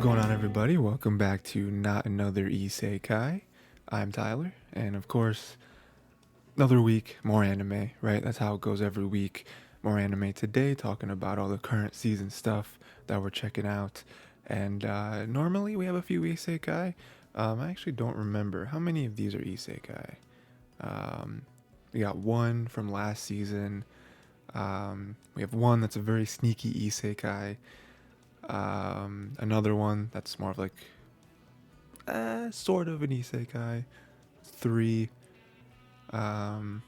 going on, everybody? Welcome back to Not Another Isekai. I'm Tyler, and of course, another week, more anime, right? That's how it goes every week. More anime today, talking about all the current season stuff that we're checking out. And normally we have a few Isekai. I actually don't remember how many of these are Isekai. Um, we got one from last season. We have one that's a very sneaky Isekai. Another one that's more of like sort of an isekai. Three. um,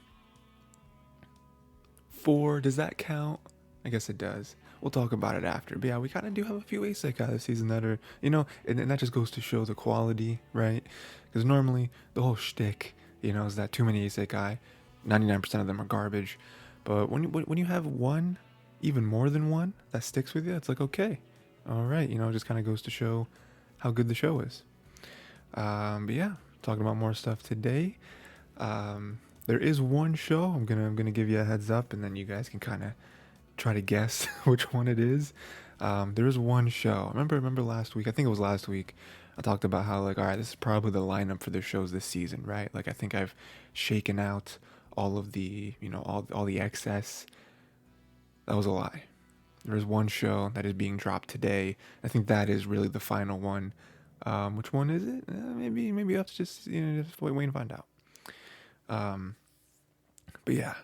Four. Does that count? I guess it does. We'll talk about it after. But yeah, we kind of do have a few isekai this season that are, and that just goes to show the quality, right? Because normally the whole shtick, is that too many isekai, 99% of them are garbage. But when you have one, even more than one, that sticks with you, it's like, okay, all right, it just kind of goes to show how good the show is. But yeah, talking about more stuff today. There is one show I'm gonna give you a heads up, and then you guys can kind of try to guess which one it is. There is one show. Remember last week? I think it was last week. I talked about how, like, all right, this is probably the lineup for the shows this season, right? Like, I think I've shaken out all of the, all the excess. That was a lie. There is one show that is being dropped today. I think that is really the final one. Which one is it? Maybe that's just just wait and find out. Um, but yeah.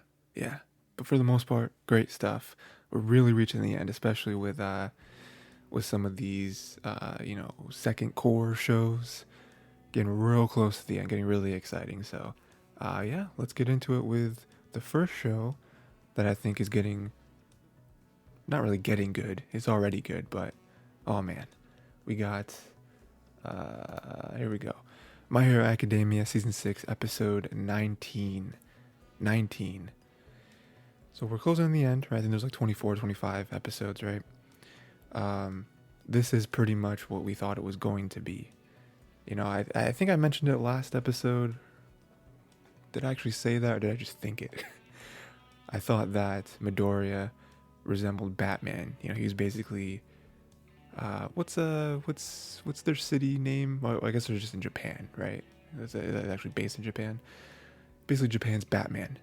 But for the most part, great stuff. We're really reaching the end, especially with some of these second core shows. Getting real close to the end, getting really exciting. So yeah, let's get into it with the first show that I think is getting, not really getting good. It's already good, but oh man, we got here we go. My Hero Academia Season 6, Episode 19. 19. So we're closing on the end, right? I think there's like 24, 25 episodes, right? This is pretty much what we thought it was going to be. I think I mentioned it last episode. Did I actually say that, or did I just think it? I thought that Midoriya resembled Batman. He was basically what's their city name? Well, I guess they're just in Japan, right? That's actually based in Japan. Basically, Japan's Batman,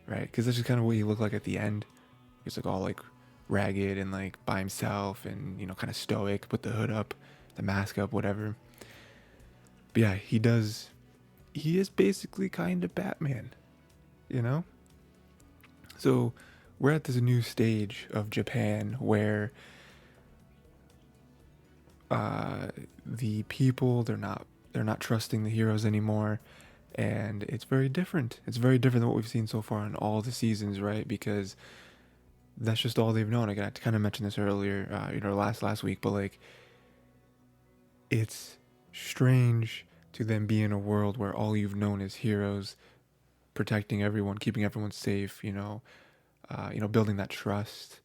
right? Because that's just kind of what he looked like at the end. He's like all like ragged and like by himself, and kind of stoic, put the hood up, the mask up, whatever. But yeah, he does. He is basically kind of Batman, you know. So we're at this new stage of Japan where the people, they're not trusting the heroes anymore, and it's very different. It's very different than what we've seen so far in all the seasons, right? Because that's just all they've known. I kind of mentioned this earlier, last week, but like, it's strange to then be in a world where all you've known is heroes protecting everyone, keeping everyone safe, building that trust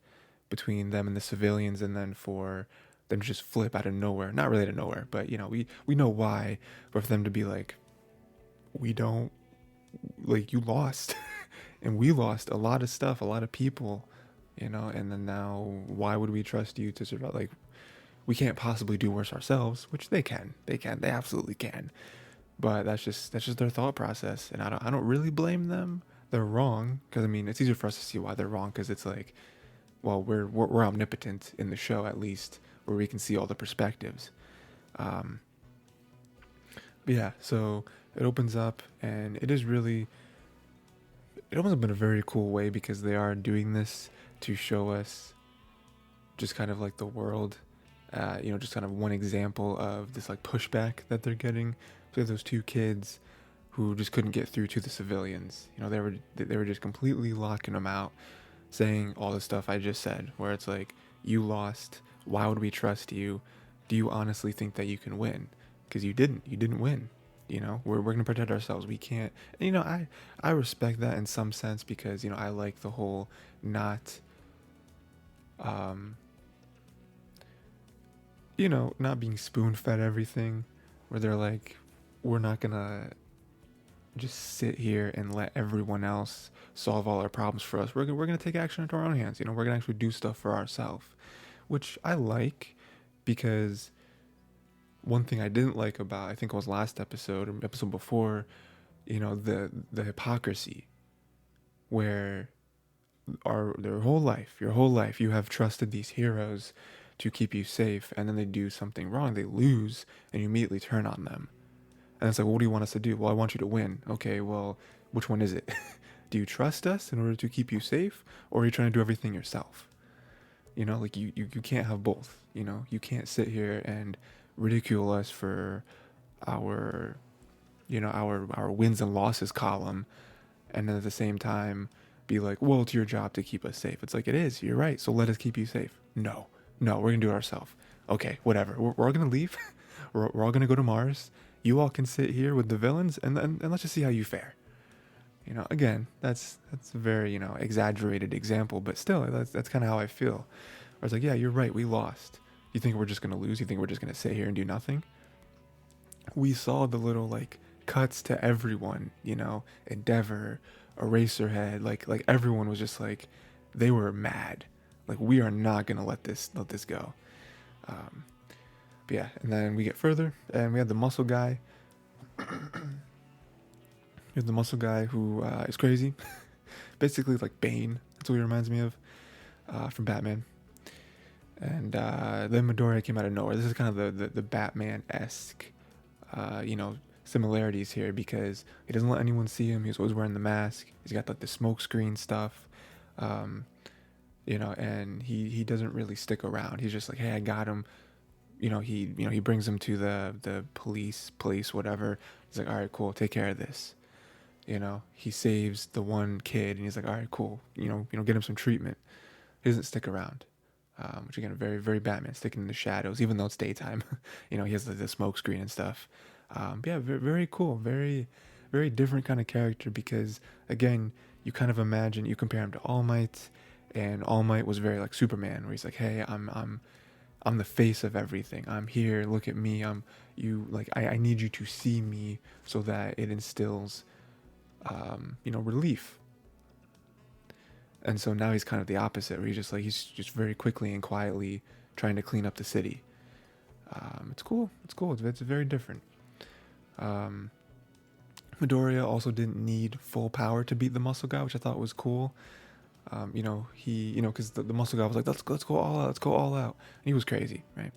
between them and the civilians, and then for them to just flip out of nowhere, not really out of nowhere, but we know why, but for them to be like, we don't, like, you lost and we lost a lot of stuff, a lot of people, and then now why would we trust you to survive? Like, we can't possibly do worse ourselves, which they absolutely can, but that's just their thought process, and I don't really blame them. They're wrong, because I mean, it's easier for us to see why they're wrong, because it's like, well, we're omnipotent in the show, at least, where we can see all the perspectives. But yeah, so it opens up, and it opens up in a very cool way, because they are doing this to show us just kind of like the world, just kind of one example of this like pushback that they're getting. So those two kids who just couldn't get through to the civilians, they were just completely locking them out, saying all the stuff I just said, where it's like, you lost, why would we trust you? Do you honestly think that you can win? Because you didn't win. We're going to protect ourselves. We can't. And, I respect that in some sense, because I like the whole not not being spoon fed everything, where they're like, we're not gonna just sit here and let everyone else solve all our problems for us. We're gonna take action into our own hands. We're gonna actually do stuff for ourselves, which I like, because one thing I didn't like about, I think it was last episode or episode before, the hypocrisy where their whole life, your whole life, you have trusted these heroes to keep you safe, and then they do something wrong, they lose, and you immediately turn on them. And it's like, well, what do you want us to do? Well, I want you to win. Okay, well, which one is it? Do you trust us in order to keep you safe, or are you trying to do everything yourself? Like you can't have both. You can't sit here and ridicule us for our, our wins and losses column, and then at the same time be like, well, it's your job to keep us safe. It's like, it is. You're right. So let us keep you safe. No, we're gonna do it ourselves. Okay, whatever. We're all gonna leave. we're all gonna go to Mars. You all can sit here with the villains, and let's just see how you fare. Again, that's a very exaggerated example, but still, that's kind of how I feel. I was like, yeah, you're right, we lost. You think we're just gonna lose? You think we're just gonna sit here and do nothing? We saw the little like cuts to everyone, Endeavor, Eraserhead, like everyone was just like, they were mad. Like, we are not gonna let this go. But yeah, and then we get further, and we have the muscle guy. Here's the muscle guy who is crazy. Basically like Bane. That's what he reminds me of from Batman. And then Midoriya came out of nowhere. This is kind of the Batman-esque, similarities here, because he doesn't let anyone see him. He's always wearing the mask. He's got like the smoke screen stuff, and he doesn't really stick around. He's just like, hey, I got him. He brings him to the police place, whatever. He's like, all right, cool, take care of this. He saves the one kid, and he's like, all right, cool, get him some treatment. He doesn't stick around, which again, very, very Batman, sticking in the shadows, even though it's daytime. He has the smoke screen and stuff. But yeah, very, very cool, very, very different kind of character, because again, you kind of imagine, you compare him to All Might, and All Might was very like Superman, where he's like, hey, I'm the face of everything. I'm here. Look at me. I need you to see me so that it instills, relief. And so now he's kind of the opposite, where he's just very quickly and quietly trying to clean up the city. It's cool. It's very different. Midoriya also didn't need full power to beat the muscle guy, which I thought was cool. Because the muscle guy was like, let's go all out. And he was crazy, right?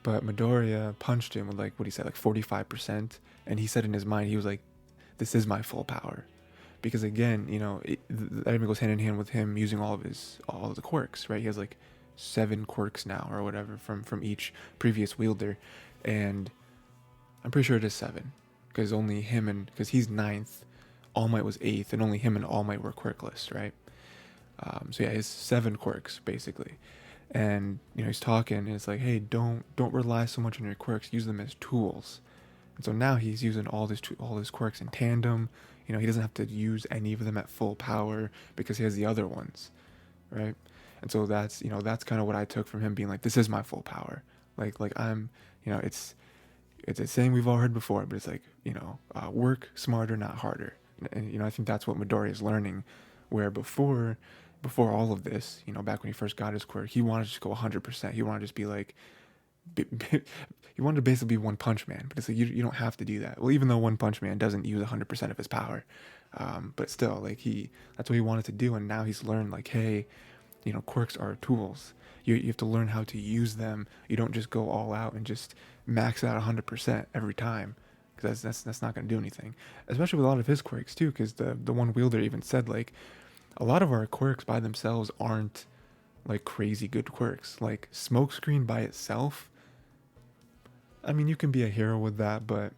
But Midoriya punched him with, like, what he said, like 45%. And he said in his mind, he was like, this is my full power. Because again, that even goes hand in hand with him using all of the quirks, right? He has like 7 quirks now or whatever from each previous wielder. And I'm pretty sure it is 7. Because only him because he's 9th, All Might was 8th, and only him and All Might were quirkless, right? So yeah, his 7 quirks basically, and he's talking, and it's like, hey, don't rely so much on your quirks. Use them as tools. And so now he's using all his quirks in tandem. He doesn't have to use any of them at full power because he has the other ones, right? And so that's kind of what I took from him being like, this is my full power. Like I'm, it's a saying we've all heard before, but it's like, work smarter, not harder. And I think that's what Midoriya is learning, where before all of this, back when he first got his quirk, he wanted to just go 100%. He wanted to just be like, he wanted to basically be One Punch Man, but it's like, you don't have to do that. Well, even though One Punch Man doesn't use 100% of his power, but still, like, that's what he wanted to do, and now he's learned, like, hey, quirks are tools. You have to learn how to use them. You don't just go all out and just max out 100% every time, because that's not going to do anything. Especially with a lot of his quirks too, because the one wielder even said, like, a lot of our quirks by themselves aren't like crazy good quirks. Like Smokescreen by itself, I mean, you can be a hero with that, but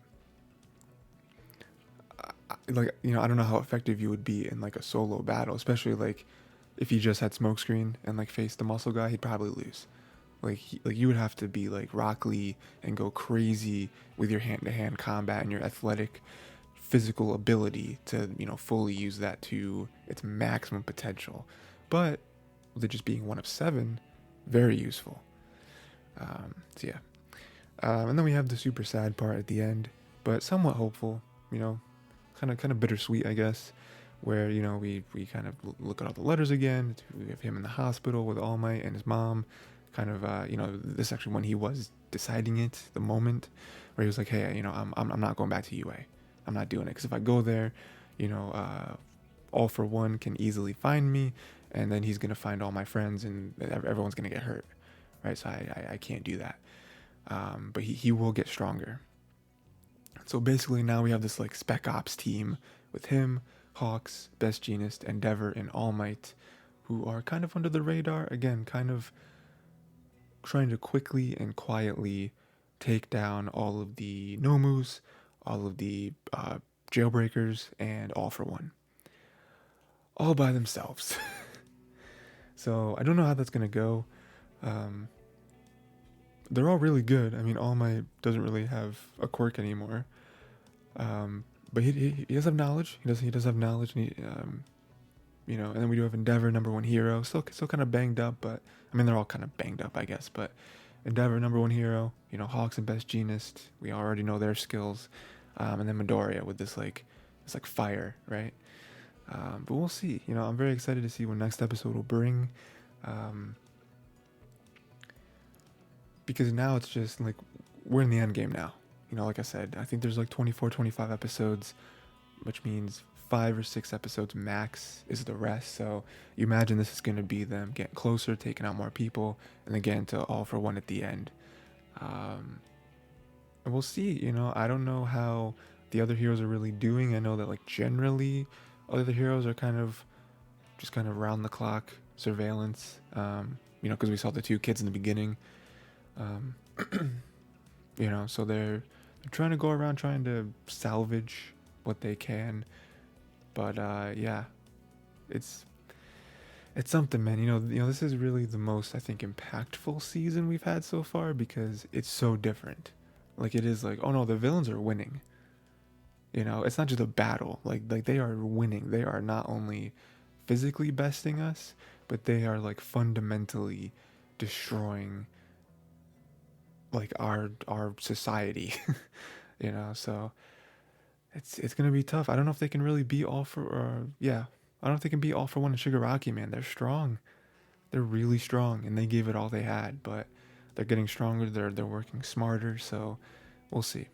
I don't know how effective you would be in like a solo battle, especially like if you just had Smokescreen and like faced the muscle guy, he'd probably lose. Like you would have to be like Rock Lee and go crazy with your hand-to-hand combat and your athletic physical ability to fully use that to its maximum potential. But with it just being one of 7, very useful. So yeah, and then we have the super sad part at the end, but somewhat hopeful. Kind of bittersweet, I guess, where we kind of look at all the letters again. We have him in the hospital with All Might and his mom, kind of, this actually when he was deciding it, the moment where he was like, hey, I'm not going back to UA. I'm not doing it. Because if I go there, All For One can easily find me, and then he's going to find all my friends, and everyone's going to get hurt, right? So I can't do that. But he will get stronger. So basically now we have this like Spec Ops team with him, Hawks, Best Jeanist, Endeavor, and All Might, who are kind of under the radar, again, kind of trying to quickly and quietly take down all of the Nomus, all of the jailbreakers, and All For One. All by themselves. So I don't know how that's going to go. They're all really good. I mean, All Might doesn't really have a quirk anymore. But he does have knowledge. He does have knowledge, and and then we do have Endeavor, number 1 hero. Still kind of banged up, but I mean they're all kind of banged up, I guess. But Endeavor, number 1 hero. Hawks and Best Jeanist. We already know their skills. And then Midoriya with this fire, right? But we'll see. I'm very excited to see what next episode will bring. Because now it's just like we're in the end game now. Like I said, I think there's like 24, 25 episodes, which means 5 or 6 episodes max is the rest. So you imagine this is going to be them getting closer, taking out more people, and then getting to All For One at the end. And we'll see. I don't know how the other heroes are really doing. I know that like generally other heroes are kind of round the clock surveillance. Because we saw the 2 kids in the beginning. So they're trying to go around trying to salvage what they can. But yeah, it's something, man. This is really the most, I think, impactful season we've had so far, because it's so different. Like, it is like, oh no, the villains are winning. It's not just a battle. Like they are winning. They are not only physically besting us, but they are like fundamentally destroying like our society. So it's gonna be tough. I don't know if they can really beat I don't know if they can beat All For One and Shigaraki, man. They're strong. They're really strong, and they gave it all they had, but they're getting stronger. They're working smarter, so we'll see.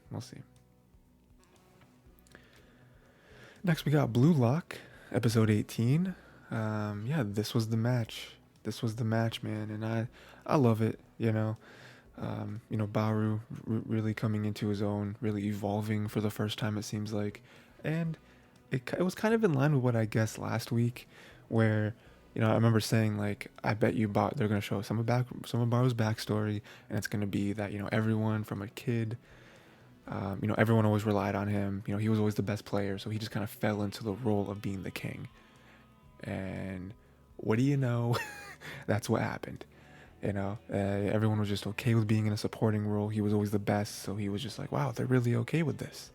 Next we got Blue Lock, episode 18. This was the match. This was the match, man, and I love it, Baru really coming into his own, really evolving for the first time, it seems like. And it was kind of in line with what I guessed last week, where, I remember saying, like, I bet you they're going to show some of Baru's backstory, and it's going to be that, everyone from a kid, everyone always relied on him. He was always the best player, so he just kind of fell into the role of being the king. And what do you know? That's what happened. Everyone was just okay with being in a supporting role. He was always the best, so he was just like, wow, they're really okay with this.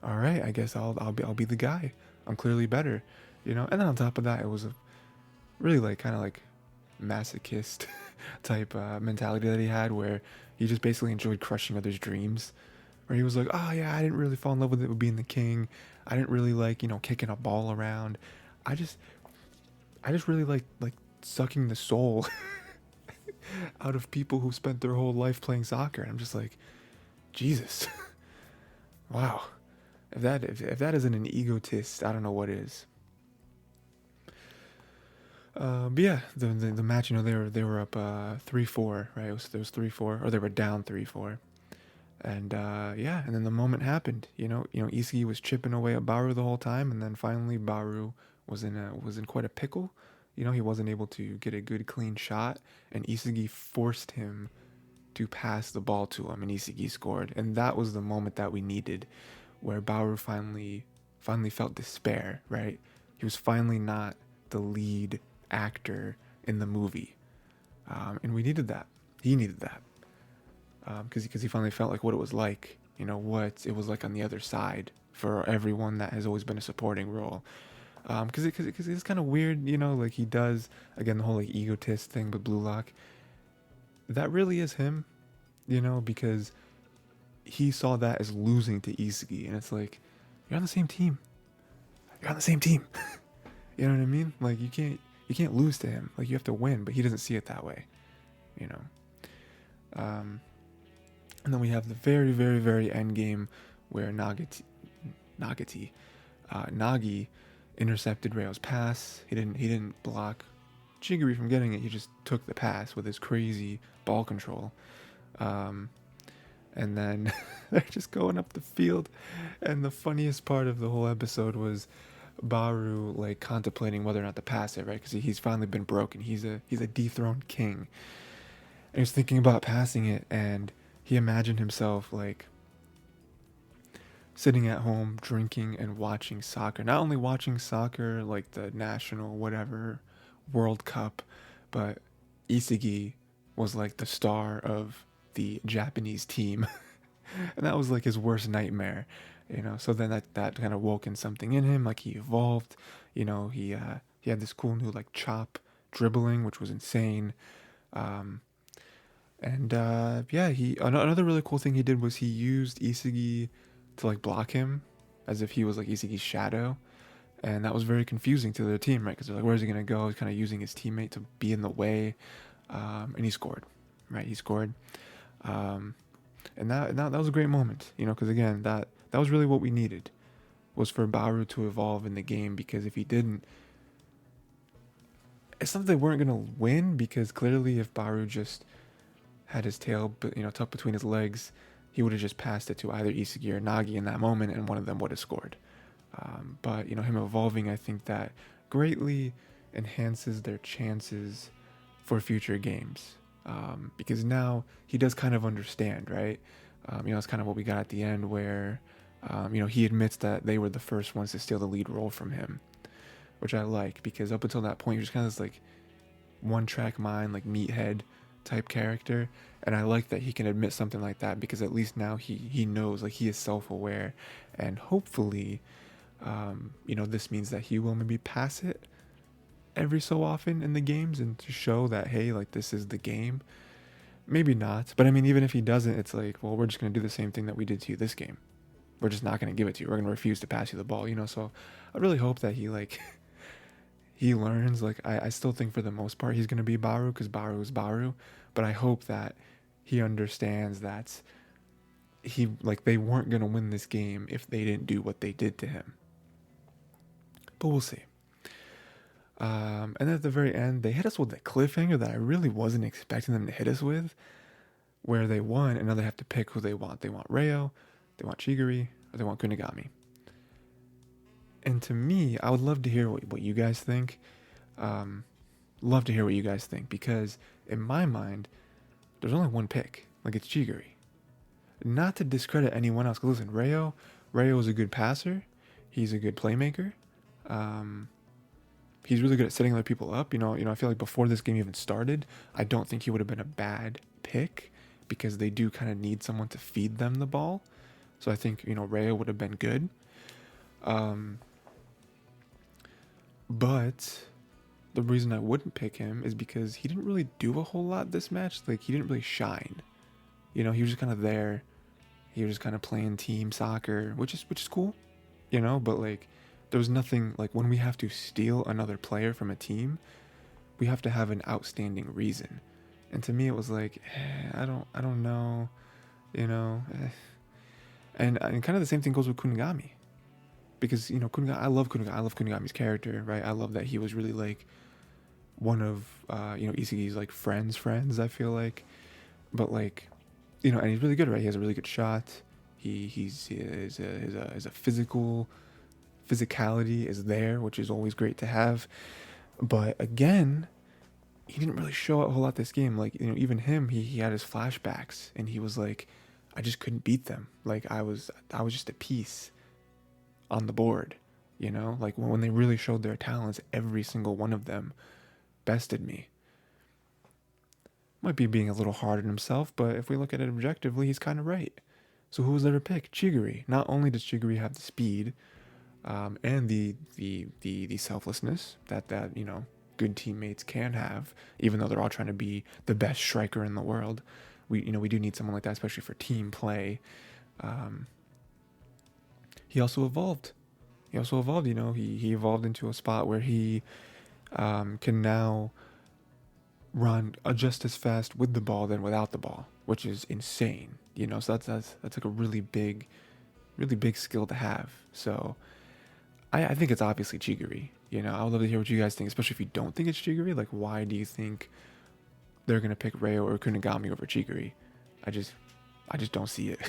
All right, I guess I'll be the guy. I'm clearly better, And then on top of that, it was a really like kind of like masochist type mentality that he had, where he just basically enjoyed crushing others' dreams. Where he was like, oh yeah, I didn't really fall in love with it with being the king. I didn't really like kicking a ball around. I just really like sucking the soul out of people who spent their whole life playing soccer. And I'm just like, Jesus. Wow. If that isn't an egotist, I don't know what is. But yeah, the match, they were up 3-4, right? It was 3-4, or they were down 3-4. And and then the moment happened. Isagi was chipping away at Baru the whole time, and then finally Baru was in quite a pickle. He wasn't able to get a good clean shot, and Isagi forced him to pass the ball to him, and Isagi scored. And that was the moment that we needed, where Baru finally felt despair, right? He was finally not the lead actor in the movie, and we needed that. He needed that, because he finally felt like what it was like, what it was like on the other side for everyone that has always been a supporting role. Because it's kind of weird, like he does, again, the whole like egotist thing with Blue Lock. That really is him, because he saw that as losing to Isagi, and it's like, you're on the same team. You know what I mean? Like you can't lose to him. Like you have to win, but he doesn't see it that way, And then we have the very, very, very end game where Nagati, Nagi intercepted Rayo's pass. He didn't block Chigiri from getting it. He just took the pass with his crazy ball control. And then they're just going up the field. And the funniest part of the whole episode was Baru like contemplating whether or not to pass it, right? Because he's finally been broken. He's a dethroned king. And he was thinking about passing it, and he imagined himself like sitting at home drinking and watching soccer. Not only watching soccer like the national whatever World Cup, but Isugi was like the star of the Japanese team. And that was like his worst nightmare, you know. So then that kind of woke in something in him, like he evolved, you know. He had this cool new like chop dribbling, which was insane. Yeah, he another really cool thing he did was he used Isugi to like block him as if he was like Isugi's shadow. And that was very confusing to their team, right? Because they're like, where's he going to go? He's kind of using his teammate to be in the way. And he scored, right? He scored. And that was a great moment, you know, because again, that was really what we needed, was for Baru to evolve in the game. Because if he didn't, it's not that they weren't going to win, because clearly if Baru just had his tail, you know, tucked between his legs, he would have just passed it to either Isugi or Nagi in that moment, and one of them would have scored. But, you know, him evolving, I think that greatly enhances their chances for future games. Because now he does kind of understand, right? You know, it's kind of what we got at the end where, you know, he admits that they were the first ones to steal the lead role from him, which I like, because up until that point, he was kind of this, like, one-track mind, like, meathead type character. And I like that he can admit something like that, because at least now he knows, like, he is self-aware, and hopefully, you know, this means that he will maybe pass it every so often in the games, and to show that, hey, like, this is the game. Maybe not, but I mean, even if he doesn't, it's like, well, we're just going to do the same thing that we did to you this game. We're just not going to give it to you. We're going to refuse to pass you the ball, you know. So I really hope that he, like, he learns. Like, I still think for the most part he's going to be Baru, because Baru is Baru, but I hope that he understands that they weren't going to win this game if they didn't do what they did to him. But we'll see. And then at the very end, they hit us with a cliffhanger that I really wasn't expecting them to hit us with, where they won, and now they have to pick who they want. They want Reo, they want Chigiri, or they want Kunigami. And to me, I would love to hear what you guys think. Love to hear what you guys think, because in my mind, there's only one pick. Like, it's Chigiri. Not to discredit anyone else, because listen, Reo is a good passer. He's a good playmaker. He's really good at setting other people up. You know, I feel like before this game even started, I don't think he would have been a bad pick, because they do kind of need someone to feed them the ball. So I think, you know, Reo would have been good. But the reason I wouldn't pick him is because he didn't really do a whole lot this match. Like, he didn't really shine. You know, he was just kind of there. He was just kind of playing team soccer, which is cool, you know, but like, there was nothing, like, when we have to steal another player from a team, we have to have an outstanding reason. And to me, it was like, I don't know, you know. And kind of the same thing goes with Kunigami. Because, you know, I love Kunigami's character, right? I love that he was really, like, one of, you know, Isugi's, like, friends, I feel like. But, like, you know, and he's really good, right? He has a really good shot. He's a physicality is there, which is always great to have. But again, he didn't really show a whole lot this game. Like, you know, even him, he had his flashbacks, and he was like, I just couldn't beat them. Like, I was just a piece on the board, you know? Like, when they really showed their talents, every single one of them bested me. Might be being a little hard on himself, but if we look at it objectively, he's kind of right. So who was there to pick? Chigiri. Not only does Chigiri have the speed, and the selflessness that you know, good teammates can have, even though they're all trying to be the best striker in the world. We do need someone like that, especially for team play. He also evolved. You know, he evolved into a spot where he can now run just as fast with the ball than without the ball, which is insane. So that's like a really big skill to have. So I think it's obviously Chigiri. I would love to hear what you guys think, especially if you don't think it's Chigiri. Like, why do you think they're gonna pick Reo or Kunigami over Chigiri? I just don't see it.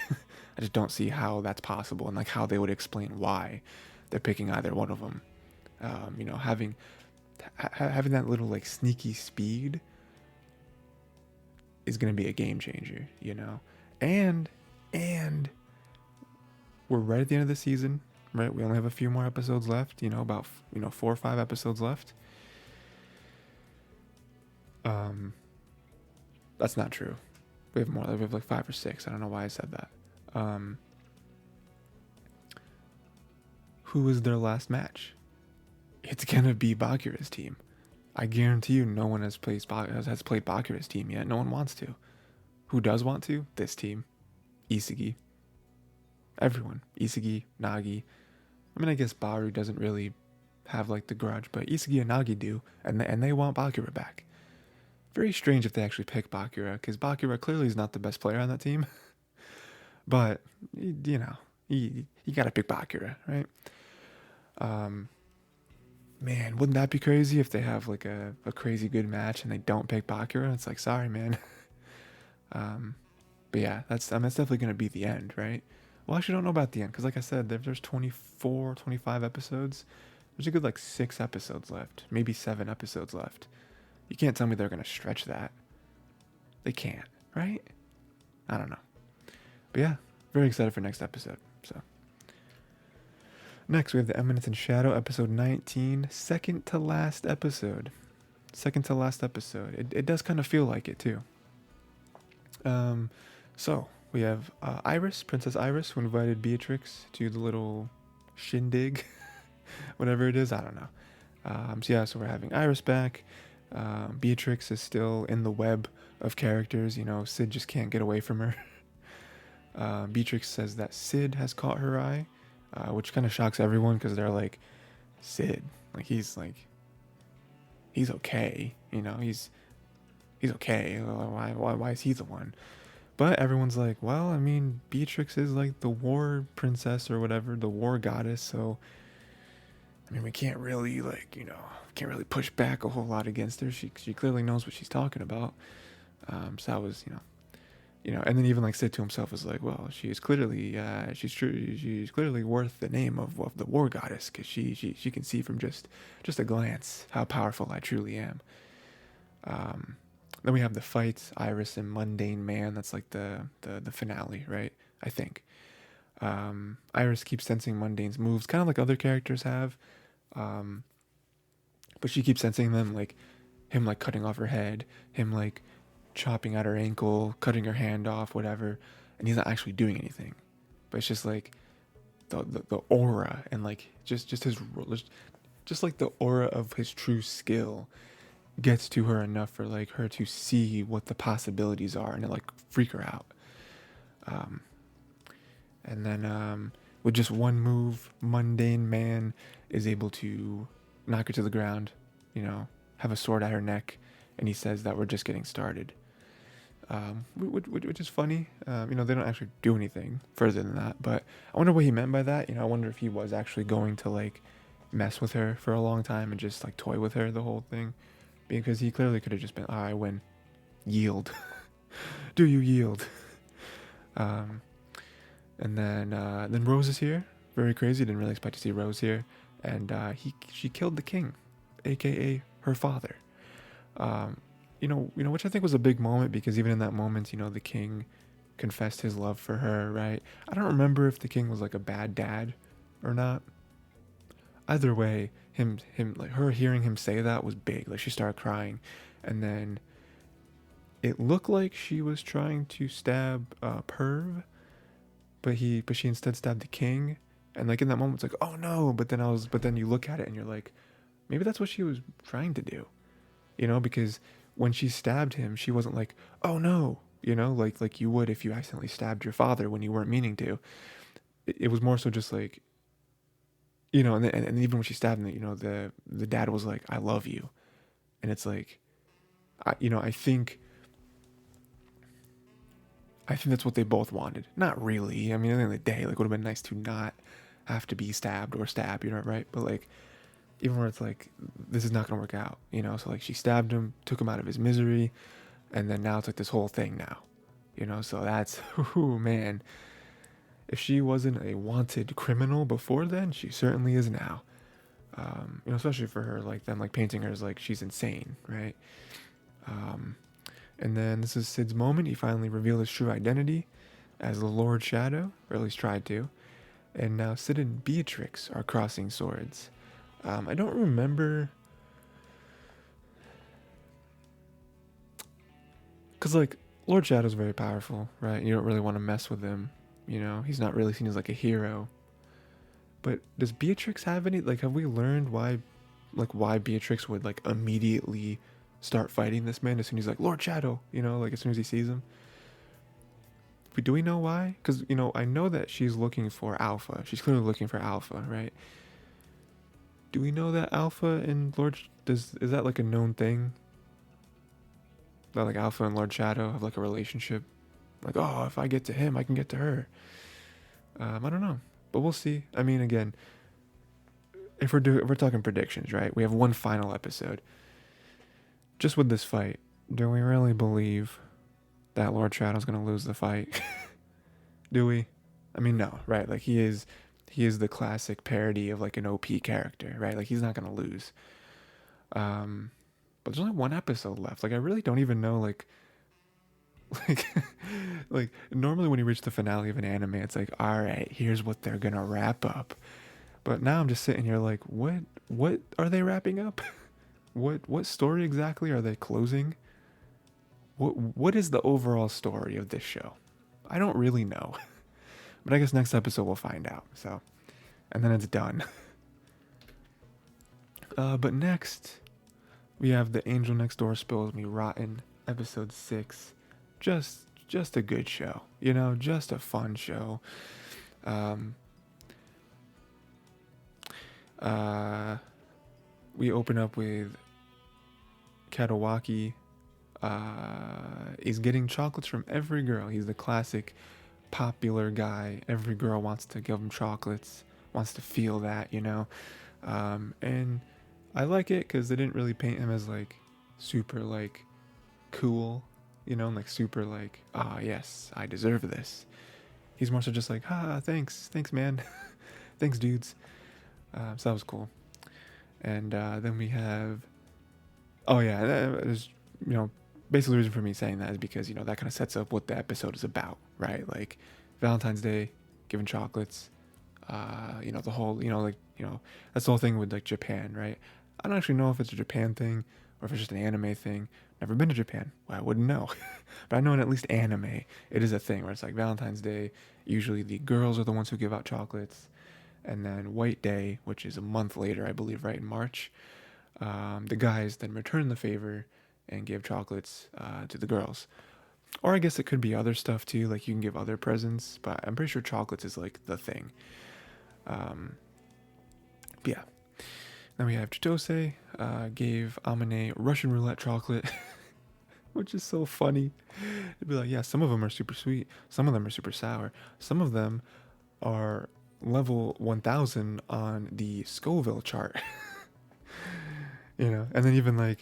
I just don't see how that's possible, and like how they would explain why they're picking either one of them. Having having that little like sneaky speed is gonna be a game changer. And we're right at the end of the season, right? We only have a few more episodes left. About 4 or 5 episodes left. That's not true. We have more. We have like 5 or 6. I don't know why I said that. Who is their last match? It's gonna be Bakura's team. I guarantee you, no one has played Bakura's team yet. No one wants to. Who does want to? This team, Isugi. Everyone, Isugi, Nagi. I mean, I guess Baru doesn't really have like the grudge, but Isugi and Nagi do, and they want Bakura back. Very strange if they actually pick Bakura, because Bakura clearly is not the best player on that team. But you gotta pick Bakura, right? Man, wouldn't that be crazy if they have like a crazy good match and they don't pick Bakura? It's like, sorry, man. But yeah, that's definitely gonna be the end, right? Well, I actually don't know about the end, because like I said, there's 24, 25 episodes. There's a good like 6 episodes left, maybe 7 episodes left. You can't tell me they're gonna stretch that. They can't, right? I don't know. But yeah, very excited for next episode. So next we have the Eminence in Shadow, episode 19, second to last episode. It does kind of feel like it too. So we have Princess Iris, who invited Beatrix to the little shindig, whatever it is. I don't know. So we're having Iris back. Beatrix is still in the web of characters. Sid just can't get away from her. Beatrix says that Sid has caught her eye, which kind of shocks everyone, because they're like, Sid, like he's okay, he's okay. Why is he the one? But everyone's like, well, I mean, Beatrix is like the war princess or whatever, the war goddess. So, I mean, we can't really push back a whole lot against her. She clearly knows what she's talking about. So that was, and then even like Sid to himself is like, well, she is clearly, she's clearly worth the name of the war goddess, because she can see from just a glance how powerful I truly am. Then we have the fight, Iris and Mundane Man. That's like the finale, right? I think. Iris keeps sensing Mundane's moves, kind of like other characters have. But she keeps sensing them, like him like cutting off her head, him like chopping at her ankle, cutting her hand off, whatever. And he's not actually doing anything. But it's just like the aura, and like just like the aura of his true skill gets to her enough for like her to see what the possibilities are, and it like freak her out. And then with just one move, Mundane Man is able to knock her to the ground, have a sword at her neck, and he says that we're just getting started. Which is funny. They don't actually do anything further than that, but I wonder what he meant by that. I wonder if he was actually going to like mess with her for a long time and just like toy with her the whole thing. Because he clearly could have just been, I win. Yield. Do you yield? And then Rose is here. Very crazy. Didn't really expect to see Rose here. And she killed the king, aka her father. Which I think was a big moment, because even in that moment, the king confessed his love for her, right? I don't remember if the king was like a bad dad or not. Either way, like her hearing him say that was big. Like she started crying, and then it looked like she was trying to stab Perv, but she instead stabbed the king. And like in that moment, it's like, oh no! But then you look at it and you're like, maybe that's what she was trying to do, because when she stabbed him, she wasn't like, oh no, like you would if you accidentally stabbed your father when you weren't meaning to. It was more so just like, and even when she stabbed him, the dad was like, I love you. And it's like, I think that's what they both wanted. Not really. I mean, at the end of the day, like, would have been nice to not have to be stabbed or stab, right? But like, even where it's like, this is not gonna work out, So like, she stabbed him, took him out of his misery, and then now it's like this whole thing now, So that's, ooh, man. If she wasn't a wanted criminal before then, she certainly is now. Especially for her, like them, like painting her as like she's insane, right? Um, and then this is Sid's moment. He finally revealed his true identity as the Lord Shadow, or at least tried to. And now Sid and Beatrix are crossing swords. I don't remember, because like Lord Shadow's very powerful, right? You don't really want to mess with him. He's not really seen as like a hero. But does Beatrix have any, like, have we learned why Beatrix would like immediately start fighting this man as soon as he's like Lord Shadow, like as soon as he sees him? But do we know why? Because I know that she's looking for Alpha. She's clearly looking for Alpha, right? Do we know that Alpha and is that like a known thing? That like Alpha and Lord Shadow have like a relationship? Like, oh, if I get to him, I can get to her. I don't know, but we'll see. I mean, again, if we're talking predictions, right? We have one final episode. Just with this fight, do we really believe that Lord Shadow's gonna lose the fight? Do we? I mean, no, right? Like he is the classic parody of like an OP character, right? Like he's not gonna lose. But there's only one episode left. Like I really don't even know like like normally when you reach the finale of an anime, it's like, all right, here's what they're gonna wrap up. But now I'm just sitting here like, what are they wrapping up? What story exactly are they closing? What is the overall story of this show? I don't really know. But I guess next episode we'll find out. So, and then it's done. But next we have The Angel Next Door Spills Me Rotten, episode 6. Just a good show, just a fun show. We open up with Katawaki. He's getting chocolates from every girl. He's the classic popular guy. Every girl wants to give him chocolates, wants to feel that, and I like it because they didn't really paint him as like super like cool, like super like, yes, I deserve this. He's more so just like, thanks man. Thanks, dudes. So that was cool. And then we have, oh yeah, that is, basically the reason for me saying that is because, that kind of sets up what the episode is about, right? Like Valentine's Day, giving chocolates, the whole, that's the whole thing with like Japan, right? I don't actually know if it's a Japan thing or if it's just an anime thing. Never been to Japan. Well, I wouldn't know. But I know in at least anime, it is a thing where it's like Valentine's Day. Usually the girls are the ones who give out chocolates. And then White Day, which is a month later, I believe, right in March, the guys then return the favor and give chocolates to the girls. Or I guess it could be other stuff too, like you can give other presents, but I'm pretty sure chocolates is like the thing. But yeah. Then we have Chitose gave Amane Russian roulette chocolate, which is so funny. It'd be like, yeah, some of them are super sweet, some of them are super sour, some of them are level 1000 on the Scoville chart. And then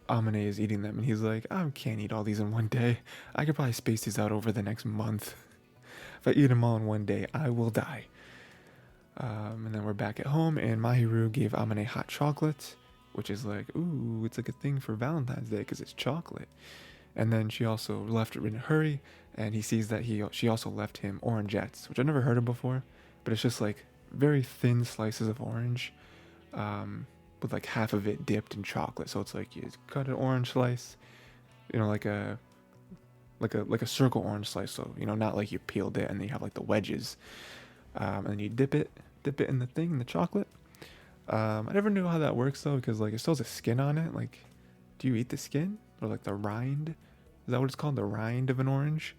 Amane is eating them and he's like, I can't eat all these in one day. I could probably space these out over the next month. If I eat them all in one day, I will die. And then we're back at home and Mahiru gave Amane hot chocolate, which is like, ooh, it's like a thing for Valentine's Day because it's chocolate. And then she also left in a hurry, and he sees that she also left him orangettes, which I've never heard of before, but it's just like very thin slices of orange, with like half of it dipped in chocolate. So it's like you cut an orange slice, like a circle orange slice. So not like you peeled it and then you have like the wedges, and then you dip it in the chocolate. I never knew how that works though, because like it still has a skin on it. Like, do you eat the skin or like the rind? Is that what it's called? The rind of an orange?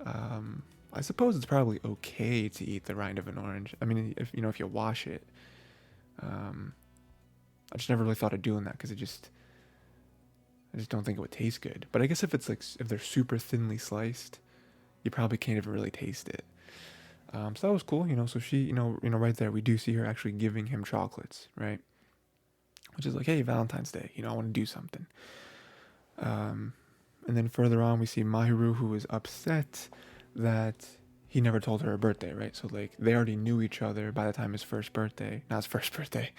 I suppose it's probably okay to eat the rind of an orange. I mean, if you wash it. I just never really thought of doing that because I just don't think it would taste good. But I guess if it's like if they're super thinly sliced, you probably can't even really taste it. So that was cool, you know. So she, right there, we do see her actually giving him chocolates, right? Which is like, hey, Valentine's Day, I want to do something. And then further on, we see Mahiru, who is upset that he never told her birthday, right? So like they already knew each other by the time his first birthday, not his first birthday,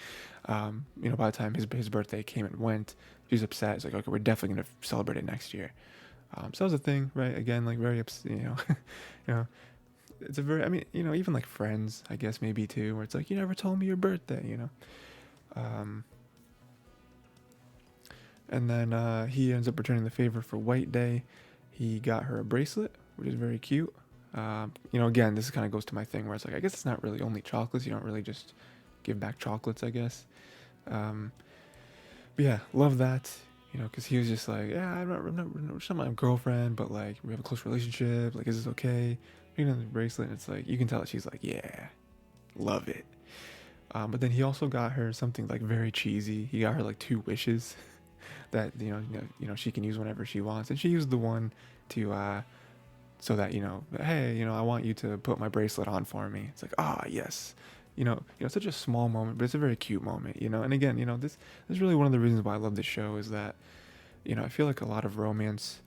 by the time his birthday came and went, she's upset. It's like, okay, we're definitely gonna celebrate it next year. So that was a thing, right? Again, like very upset, you know, it's a very, I mean, even like friends, I guess maybe too, where it's like, you never told me your birthday, And then he ends up returning the favor for White Day. He got her a bracelet, which is very cute. Again, this kind of goes to my thing where it's like, I guess it's not really only chocolates. You don't really just give back chocolates, I guess. But yeah, love that. Because he was just like, yeah, she's not my girlfriend, but like we have a close relationship. Like, is this okay? The bracelet. And it's like you can tell that she's like, yeah, love it. But then he also got her something like very cheesy. He got her like 2 wishes that she can use whenever she wants, and she used the one to so that hey, I want you to put my bracelet on for me. It's like, yes, such a small moment, but it's a very cute moment, and again, this is really one of the reasons why I love this show is that I feel like a lot of romance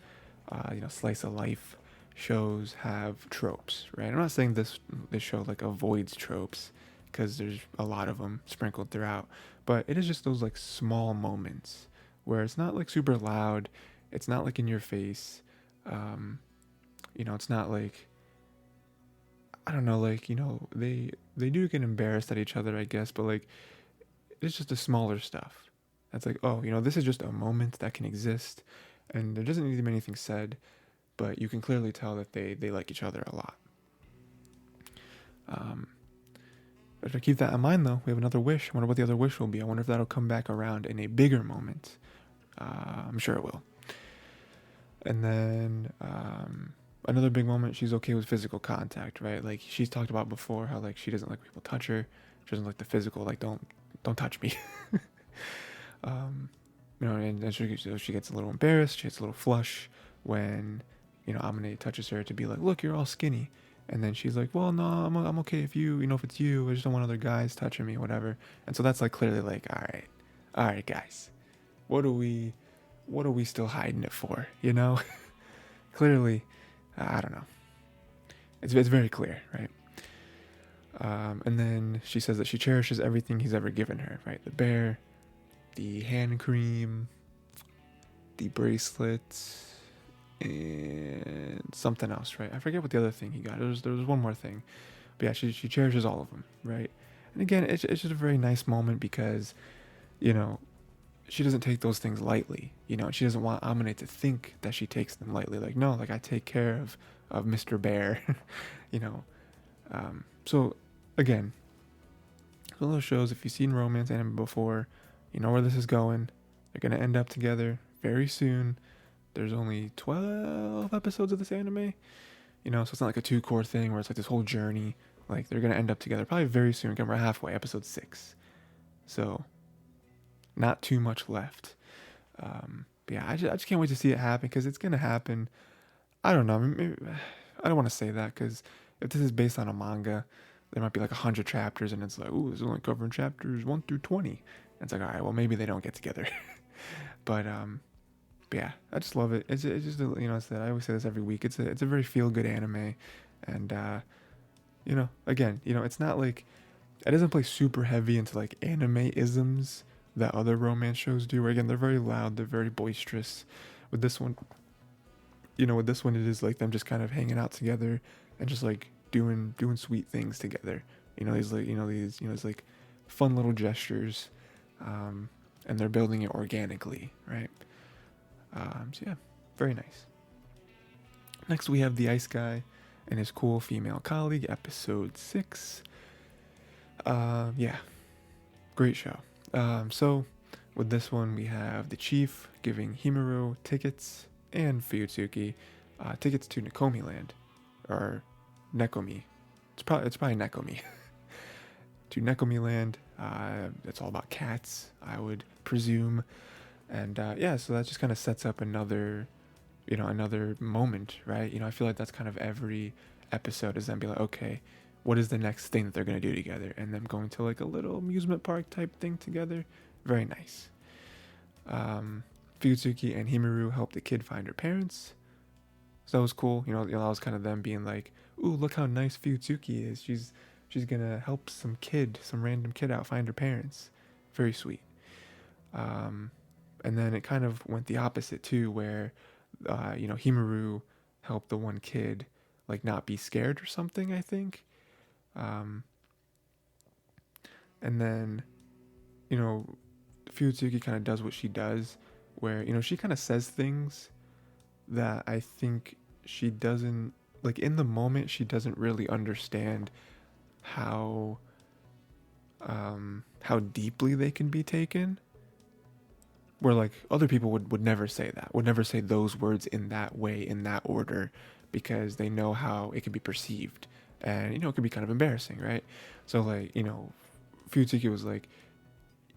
slice of life shows have tropes, right? I'm not saying this show like avoids tropes because there's a lot of them sprinkled throughout, but it is just those like small moments where it's not like super loud, it's not like in your face, it's not like, I don't know, like, they do get embarrassed at each other, I guess, but like, it's just the smaller stuff. That's like, oh, this is just a moment that can exist, and there doesn't need to be anything said, but you can clearly tell that they like each other a lot. But if I keep that in mind, though, we have another wish. I wonder what the other wish will be. I wonder if that'll come back around in a bigger moment. I'm sure it will. And then another big moment, she's okay with physical contact, right? Like she's talked about before, how like she doesn't like people touch her. She doesn't like the physical, like don't touch me. And she gets a little embarrassed. She gets a little flush when Amane touches her to be like, look, you're all skinny. And then she's like, well, no, I'm okay if if it's you. I just don't want other guys touching me, whatever. And so that's like clearly like, all right, guys. What are we still hiding it for? Clearly, I don't know. It's very clear, right? And then she says that she cherishes everything he's ever given her, right? The bear, the hand cream, the bracelet, and something else, right? I forget what the other thing he got. There was one more thing. But yeah, she cherishes all of them, right? And again, it's just a very nice moment because, she doesn't take those things lightly, she doesn't want Amane to think that she takes them lightly. Like, no, like I take care of Mr. Bear, So again, one of those shows, if you've seen romance anime before, you know where this is going. They're going to end up together very soon. There's only 12 episodes of this anime, so it's not like a 2-core thing where it's like this whole journey. Like they're going to end up together probably very soon. We're halfway, episode 6. So not too much left. But yeah, I just can't wait to see it happen because it's going to happen. I don't know. Maybe, I don't want to say that because if this is based on a manga, there might be like 100 chapters and it's like, ooh, this is only covering chapters 1 through 20. And it's like, all right, well, maybe they don't get together. But yeah, I just love it. It's just, I always say this every week. It's a very feel-good anime. And, again, it's not like, it doesn't play super heavy into like anime-isms that other romance shows do, where again, they're very loud, they're very boisterous. With this one, it is like them just kind of hanging out together and just like doing sweet things together. These like fun little gestures, and they're building it organically, right? So yeah, very nice. Next we have the Ice Guy and his cool female colleague, episode 6. Yeah, great show. So with this one we have the chief giving Himuro tickets and Fuyutsuki tickets to Nekomi Land, or Nekomi. It's probably Nekomi. To Nekomi Land, It's all about cats, I would presume. And yeah, so that just kind of sets up another, another moment, right? I feel like that's kind of every episode is then be like, okay, what is the next thing that they're going to do together? And them going to like a little amusement park type thing together. Very nice. Fuyutsuki and Himuru help the kid find her parents. So that was cool. That was kind of them being like, ooh, look how nice Fuyutsuki is. She's gonna help some random kid out find her parents. Very sweet. And then it kind of went the opposite too, where Himuru helped the one kid like not be scared or something, I think. And then Fuyutsuki kind of does what she does, where she kind of says things that I think she doesn't, like, in the moment she doesn't really understand how deeply they can be taken, where like other people would never say that, would never say those words in that way, in that order, because they know how it can be perceived, and it can be kind of embarrassing, right? So like Fuyutsuki was like,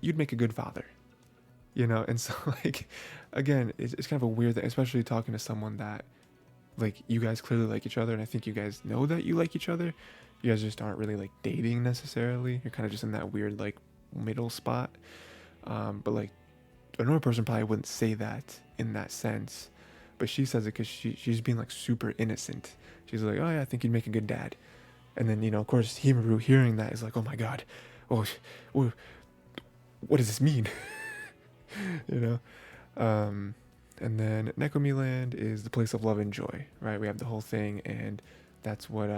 you'd make a good father, and so like again, it's kind of a weird thing, especially talking to someone that like you guys clearly like each other, and I think you guys know that you like each other. You guys just aren't really like dating necessarily. You're kind of just in that weird like middle spot. But like a normal person probably wouldn't say that in that sense, but she says it because she's being like super innocent. She's like, oh yeah, I think you'd make a good dad. And then of course Himuru hearing that is like, oh my god, oh, what does this mean? And then NAGATORO is the place of love and joy, right? We have the whole thing, and that's what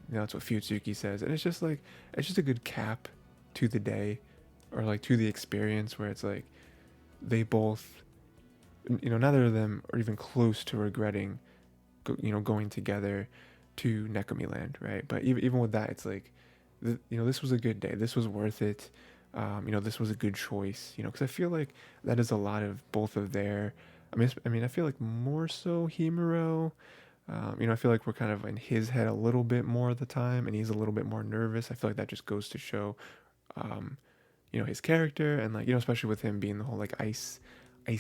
that's what Fuyutsuki says, and it's just like, it's just a good cap to the day, or like to the experience, where it's like they both, neither of them are even close to regretting, going together to NAGATORO, right? But even with that, it's like, this was a good day. This was worth it. This was a good choice. Because I feel like that is a lot of both of their. I feel like more so Himuro. I feel like we're kind of in his head a little bit more of the time, and he's a little bit more nervous. I feel like that just goes to show, his character, and like, especially with him being the whole like ice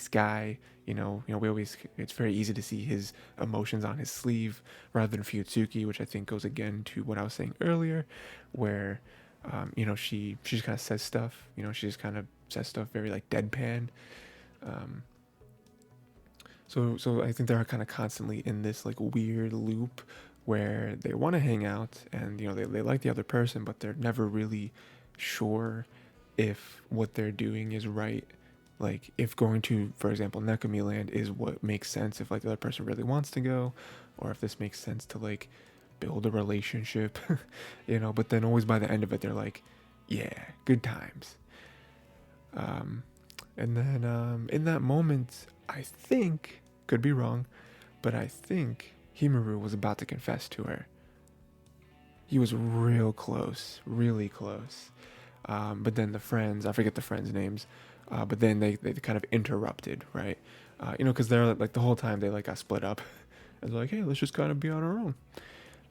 guy. We always, it's very easy to see his emotions on his sleeve rather than Fuyutsuki, which I think goes again to what I was saying earlier, where, she just kind of says stuff. She just kind of says stuff very like deadpan. So I think they're kind of constantly in this like weird loop where they want to hang out, and they like the other person, but they're never really sure if what they're doing is right. Like if going to, for example, NAGATORO is what makes sense, if like the other person really wants to go, or if this makes sense to like build a relationship, but then always by the end of it they're like, yeah, good times. And then in that moment, I think, could be wrong, but I think Himuru was about to confess to her. He was real close, really close. But then the friends, I forget the friends' names, but then they kind of interrupted, right? Because they're like the whole time they like got split up. And they're like, hey, let's just kind of be on our own.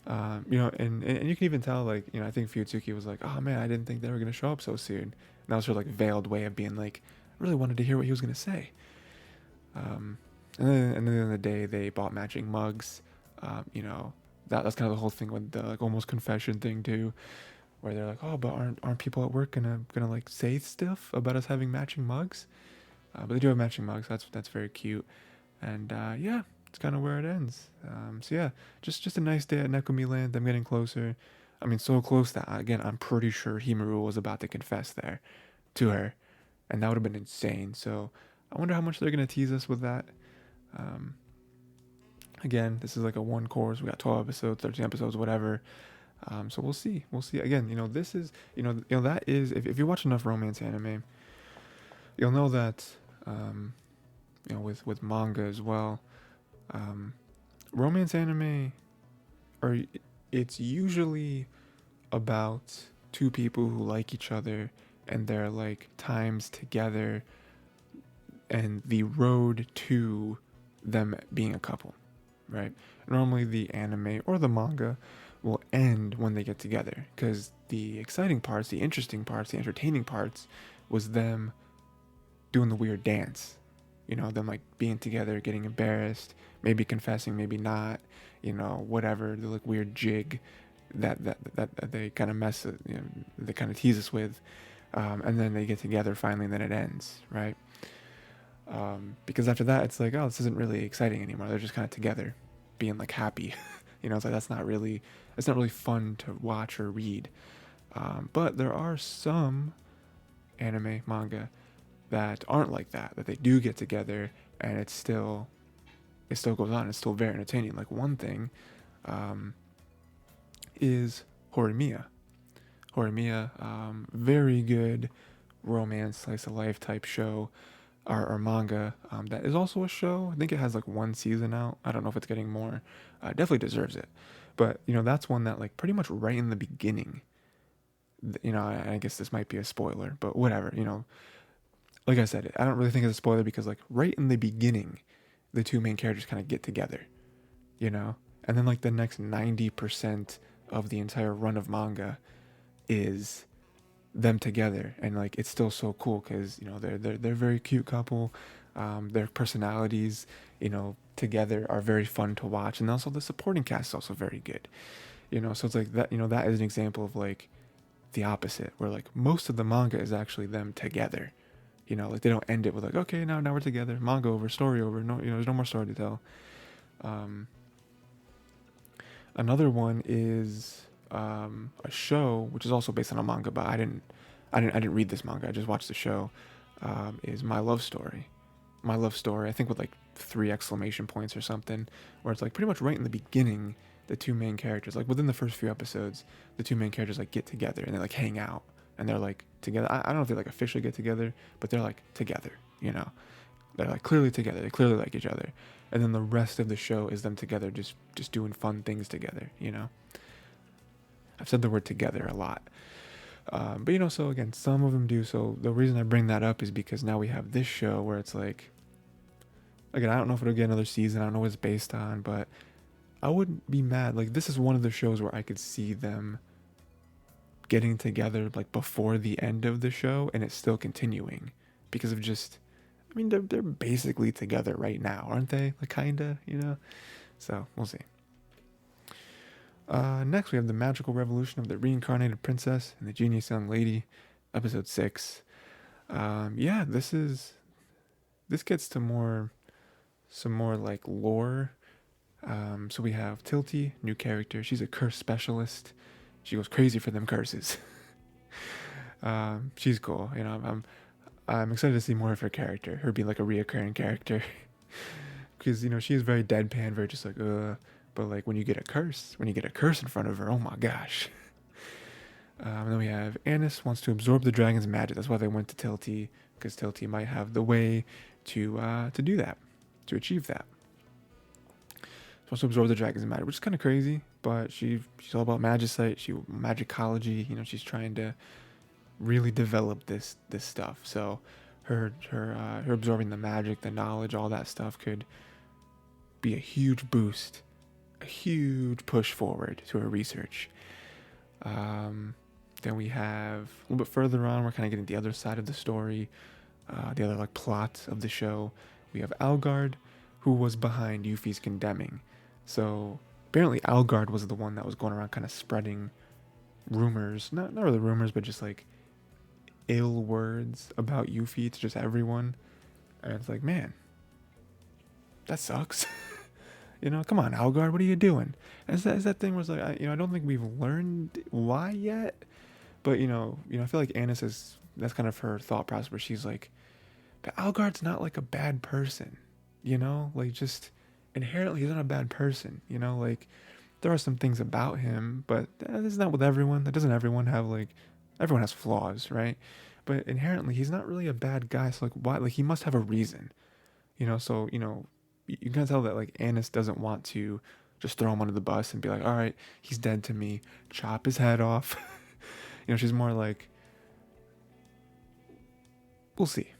And you can even tell, like, I think Fuyutsuki was like, oh man, I didn't think they were going to show up so soon. And that was her like veiled way of being like, I really wanted to hear what he was going to say. And then at the end of the day, they bought matching mugs. That's kind of the whole thing with the like almost confession thing too, where they're like, oh, but aren't people at work gonna like say stuff about us having matching mugs? But they do have matching mugs. That's very cute. And yeah, it's kind of where it ends. So yeah, just a nice day at NAGATORO. Them getting closer. So close that again, I'm pretty sure Himuru was about to confess there to her, and that would have been insane. So I wonder how much they're gonna tease us with that. Again, this is like a one course. We got 12 episodes, 13 episodes, whatever. So we'll see. Again, this is, that is, if you watch enough romance anime, you'll know that, with manga as well, romance anime, it's usually about two people who like each other and their like times together and the road to them being a couple, right? Normally the anime or the manga will end when they get together, because the exciting parts, the interesting parts, the entertaining parts was them doing the weird dance, them like being together, getting embarrassed, maybe confessing, maybe not, whatever, the like weird jig that they kind of they kind of tease us with, and then they get together finally, and then it ends, right? Because after that, it's like, oh, this isn't really exciting anymore. They're just kind of together, being like happy. It's like it's not really fun to watch or read. But there are some anime, manga that aren't like that. That they do get together, and it still goes on. It's still very entertaining. Like one thing, is Horimiya. Horimiya, very good romance, slice of life type show, or manga, that is also a show. I think it has like one season out. I don't know if it's getting more. Definitely deserves it. But that's one that like pretty much right in the beginning. I guess this might be a spoiler, but whatever. Like I said, I don't really think it's a spoiler because like right in the beginning, the two main characters kind of get together. And then like the next 90% of the entire run of manga is them together, and like it's still so cool because they're a very cute couple. Their personalities together are very fun to watch, and also the supporting cast is also very good. So it's like that. That is an example of like the opposite, where like most of the manga is actually them together. Like they don't end it with like, okay, now we're together, manga over, story over. No, there's no more story to tell. Another one is a show which is also based on a manga, but I didn't read this manga. I just watched the show. Is My Love Story. My Love Story, I think with like 3 exclamation points or something, where it's like pretty much right in the beginning, the two main characters, like within the first few episodes, the two main characters like get together and they like hang out and they're like together. I don't know if they like officially get together, but they're like together. They're like clearly together. They clearly like each other. And then the rest of the show is them together, just doing fun things together. I've said the word together a lot. But so again, some of them do. So the reason I bring that up is because now we have this show where it's like, again, I don't know if it'll get another season. I don't know what it's based on, but I wouldn't be mad. Like this is one of the shows where I could see them getting together like before the end of the show, and it's still continuing because of just, they're basically together right now, aren't they? Like kinda, So we'll see. Next, we have the magical revolution of the reincarnated princess and the genius young lady, episode 6. This gets to some more like lore. So we have Tilty, new character. She's a curse specialist. She goes crazy for them curses. She's cool. I'm excited to see more of her character. Her being like a reoccurring character, because she is very deadpan, very just like But like when you get a curse in front of her, oh my gosh. And then we have Anis wants to absorb the dragon's magic. That's why they went to Tilty, because Tilty might have the way to do that, to achieve that. She wants to absorb the dragon's magic, which is kind of crazy, but she's all about magicite, magicology. She's trying to really develop this stuff. So her absorbing the magic, the knowledge, all that stuff could be a huge boost, a huge push forward to her research. Then we have a little bit further on, we're kind of getting the other side of the story, the other like plot of the show. We have Algard, who was behind Yuffie's condemning. So apparently Algard was the one that was going around kind of spreading rumors, not really rumors, but just like ill words about Yuffie to just everyone. And it's like, man, that sucks. Come on, Algard, what are you doing? And it's that thing where it's like, I don't think we've learned why yet, but I feel like Anis that's kind of her thought process, where she's like, but Algard's not like a bad person, like just inherently he's not a bad person, like there are some things about him, but this is not with everyone. That doesn't everyone have, like, everyone has flaws, right? But inherently he's not really a bad guy. So like, why? Like he must have a reason, so you can tell that like Anis doesn't want to just throw him under the bus and be like, all right, he's dead to me, chop his head off. She's more like, we'll see,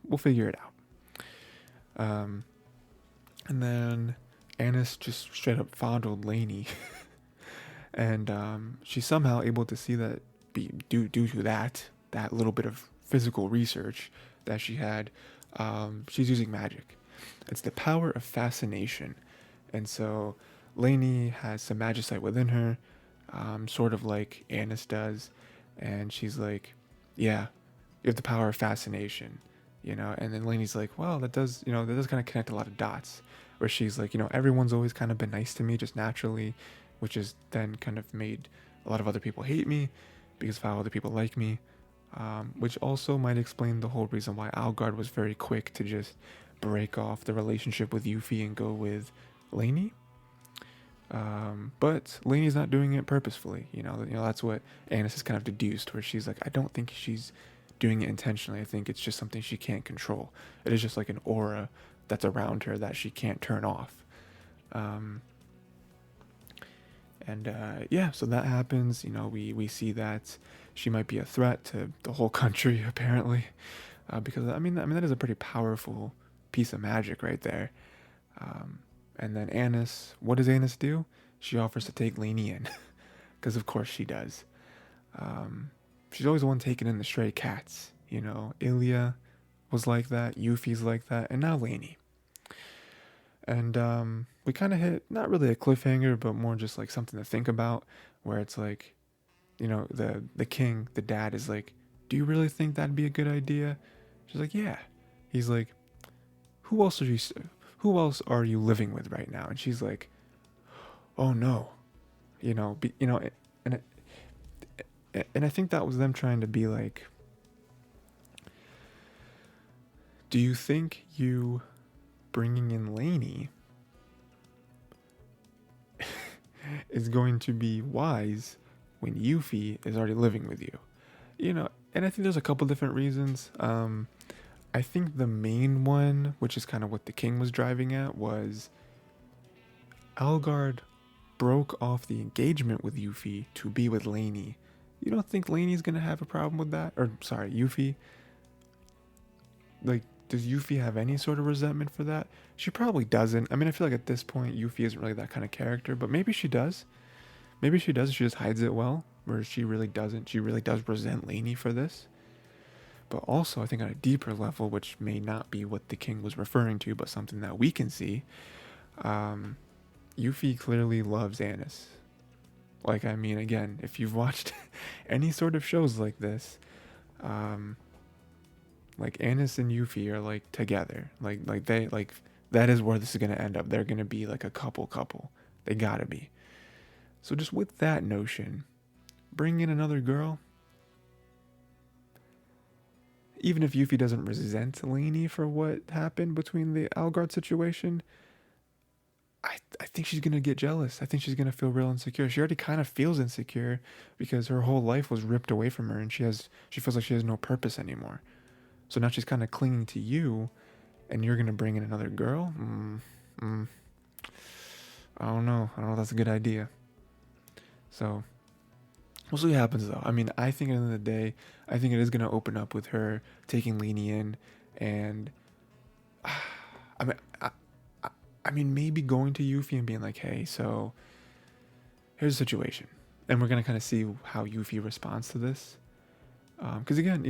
we'll figure it out. And then Anis just straight up fondled Lainey. and she's somehow able to see that due to that little bit of physical research that she had, she's using magic. It's the power of fascination, and so Lainey has some magicite within her, sort of like Annis does, and she's like, "Yeah, you have the power of fascination." And then Lainey's like, well, that does kind of connect a lot of dots, where she's like, everyone's always kind of been nice to me just naturally, which has then kind of made a lot of other people hate me because of how other people like me, which also might explain the whole reason why Algard was very quick to just break off the relationship with Yuffie and go with Lainey. But Lainey's not doing it purposefully. That's what Annis has kind of deduced, where she's like, I don't think she's doing it intentionally. I think it's just something she can't control. It is just like an aura that's around her that she can't turn off. Yeah, so that happens. We see that she might be a threat to the whole country, apparently, because I mean that is a pretty powerful piece of magic right there. And then Annis, what does Annis do? She offers to take Lainey in, because of course she does. She's always the one taking in the stray cats. Ilya was like that, Yuffie's like that, and now Lainey. And we kind of hit, not really a cliffhanger, but more just like something to think about, where it's like, the king, the dad is like, do you really think that'd be a good idea? She's like, yeah. He's like, who else are you living with right now? And she's like, oh no. And I think that was them trying to be like, do you think you bringing in Lainey is going to be wise when Yuffie is already living with you? And I think there's a couple different reasons. I think the main one, which is kind of what the king was driving at, was Algard broke off the engagement with Yuffie to be with Lainey. You don't think Lainey's gonna have a problem with that? Or sorry, Yuffie. Like, does Yuffie have any sort of resentment for that? She probably doesn't. I mean, I feel like at this point, Yuffie isn't really that kind of character, but maybe she does. Maybe she does. She just hides it well, where she really doesn't. She really does resent Lainey for this. But also, I think on a deeper level, which may not be what the king was referring to, but something that we can see, Yuffie clearly loves Annis. Like, I mean, again, if you've watched any sort of shows like this, like Annis and Yuffie are like together. Like they like that is where this is gonna end up. They're gonna be like a couple. They gotta be. So just with that notion, bring in another girl. Even if Yuffie doesn't resent Lainey for what happened between the Algard situation, I think she's gonna get jealous. I think she's gonna feel real insecure. She already kind of feels insecure because her whole life was ripped away from her, and she feels like she has no purpose anymore. So now she's kind of clinging to you, and you're gonna bring in another girl. I don't know. I don't know if that's a good idea. So we'll see what happens, though. I mean, I think at the end of the day, I think it is gonna open up with her taking Lainey in, and I mean, maybe going to Yuffie and being like, hey, so here's the situation. And we're going to kind of see how Yuffie responds to this. Because again,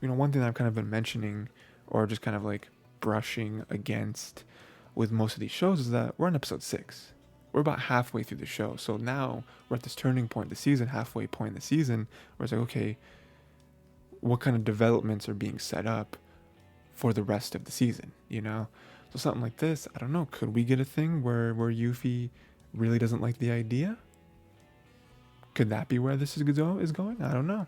one thing I've kind of been mentioning or just kind of like brushing against with most of these shows is that we're on episode 6. We're about halfway through the show. So now we're at this turning point in the season, halfway point in the season, where it's like, okay, what kind of developments are being set up for the rest of the season, So something like this, I don't know, could we get a thing where Yuffie really doesn't like the idea? Could that be where this is going? I don't know.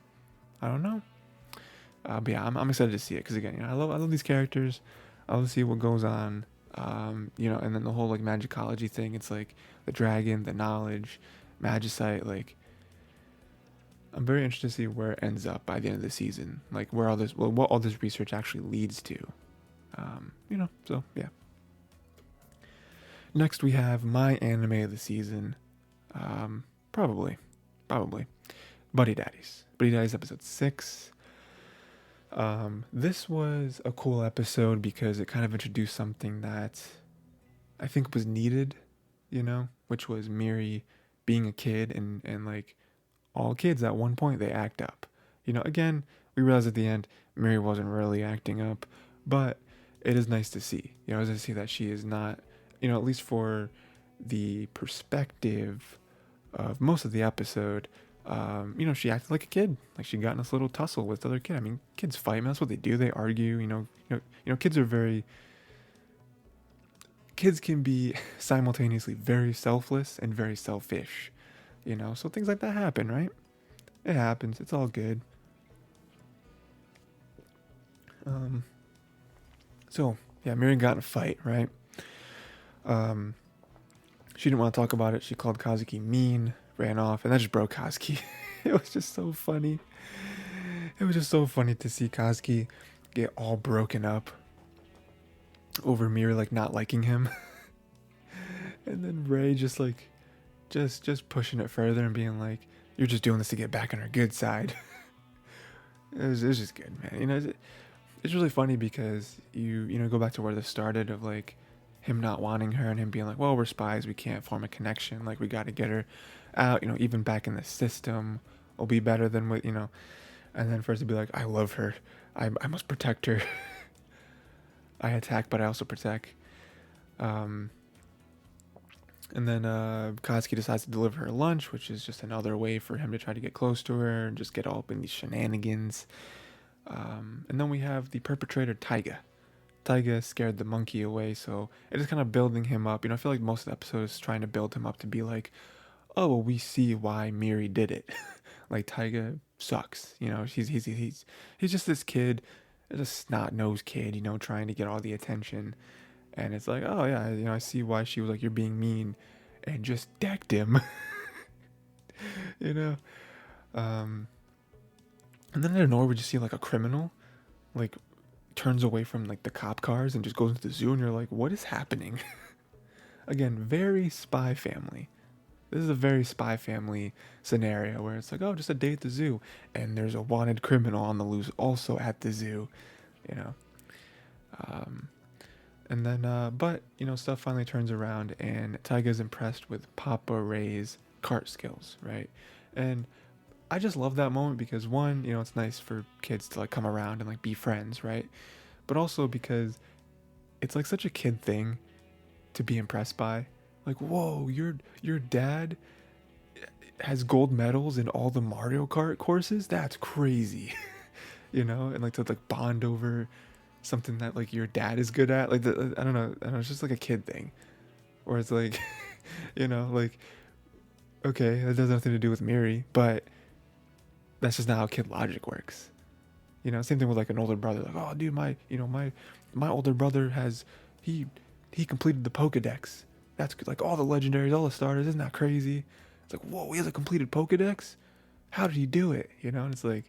But yeah, I'm excited to see it because again, I love these characters. I love to see what goes on. And then the whole like magicology thing. It's like the dragon, the knowledge, magicite. Like, I'm very interested to see where it ends up by the end of the season. Like what all this research actually leads to. So yeah. Next we have my anime of the season. Probably. Buddy Daddies. Buddy Daddies episode 6. This was a cool episode because it kind of introduced something that I think was needed, which was Miri being a kid, and like all kids at one point they act up. Again, we realize at the end Mary wasn't really acting up, but it is nice to see. It's nice to see that she is not, at least for the perspective of most of the episode, she acted like a kid. Like she got in this little tussle with the other kid. I mean, kids fight, man. That's what they do. They argue. Kids are very. Kids can be simultaneously very selfless and very selfish. So things like that happen, right? It happens. It's all good. So yeah, Miriam got in a fight, right? She didn't want to talk about it. She called Kazuki mean, ran off, and that just broke Kazuki. It was just so funny. It was just so funny to see Kazuki get all broken up over Miri like not liking him. And then Ray just like just pushing it further and being like, you're just doing this to get back on our good side. It was just good, man. It's really funny because you go back to where this started of like him not wanting her and him being like, well, we're spies, we can't form a connection, like we got to get her out, even back in the system will be better than what, and then for us to be like, I love her, I must protect her. I attack but I also protect. And then Katsuki decides to deliver her lunch, which is just another way for him to try to get close to her and just get all up in these shenanigans. And then we have the perpetrator, Taiga. Taiga scared the monkey away, so it is kind of building him up. I feel like most of the episode is trying to build him up to be like, oh, well, we see why Miri did it. Like, Taiga sucks. He's just this kid, a snot-nosed kid, trying to get all the attention. And it's like, oh, yeah, I see why she was like, you're being mean, and just decked him. And then out of nowhere, we just see like a criminal, like, turns away from like the cop cars and just goes into the zoo, and you're like, what is happening? Again, very Spy Family. This is a very Spy Family scenario where it's like, oh, just a day at the zoo, and there's a wanted criminal on the loose also at the zoo, and then but stuff finally turns around, and Taiga's impressed with Papa Ray's cart skills, right? And I just love that moment because one, it's nice for kids to like come around and like be friends, right? But also because it's like such a kid thing to be impressed by. Like, whoa, your dad has gold medals in all the Mario Kart courses? That's crazy. And like to like bond over something that like your dad is good at. Like I don't know, it's just like a kid thing. Or it's like like, okay, that has nothing to do with Miri, but that's just not how kid logic works. Same thing with like an older brother. Like, oh, dude, my older brother he completed the Pokedex. That's like all the legendaries, all the starters. Isn't that crazy? It's like, whoa, he has a completed Pokedex? How did he do it? And it's like,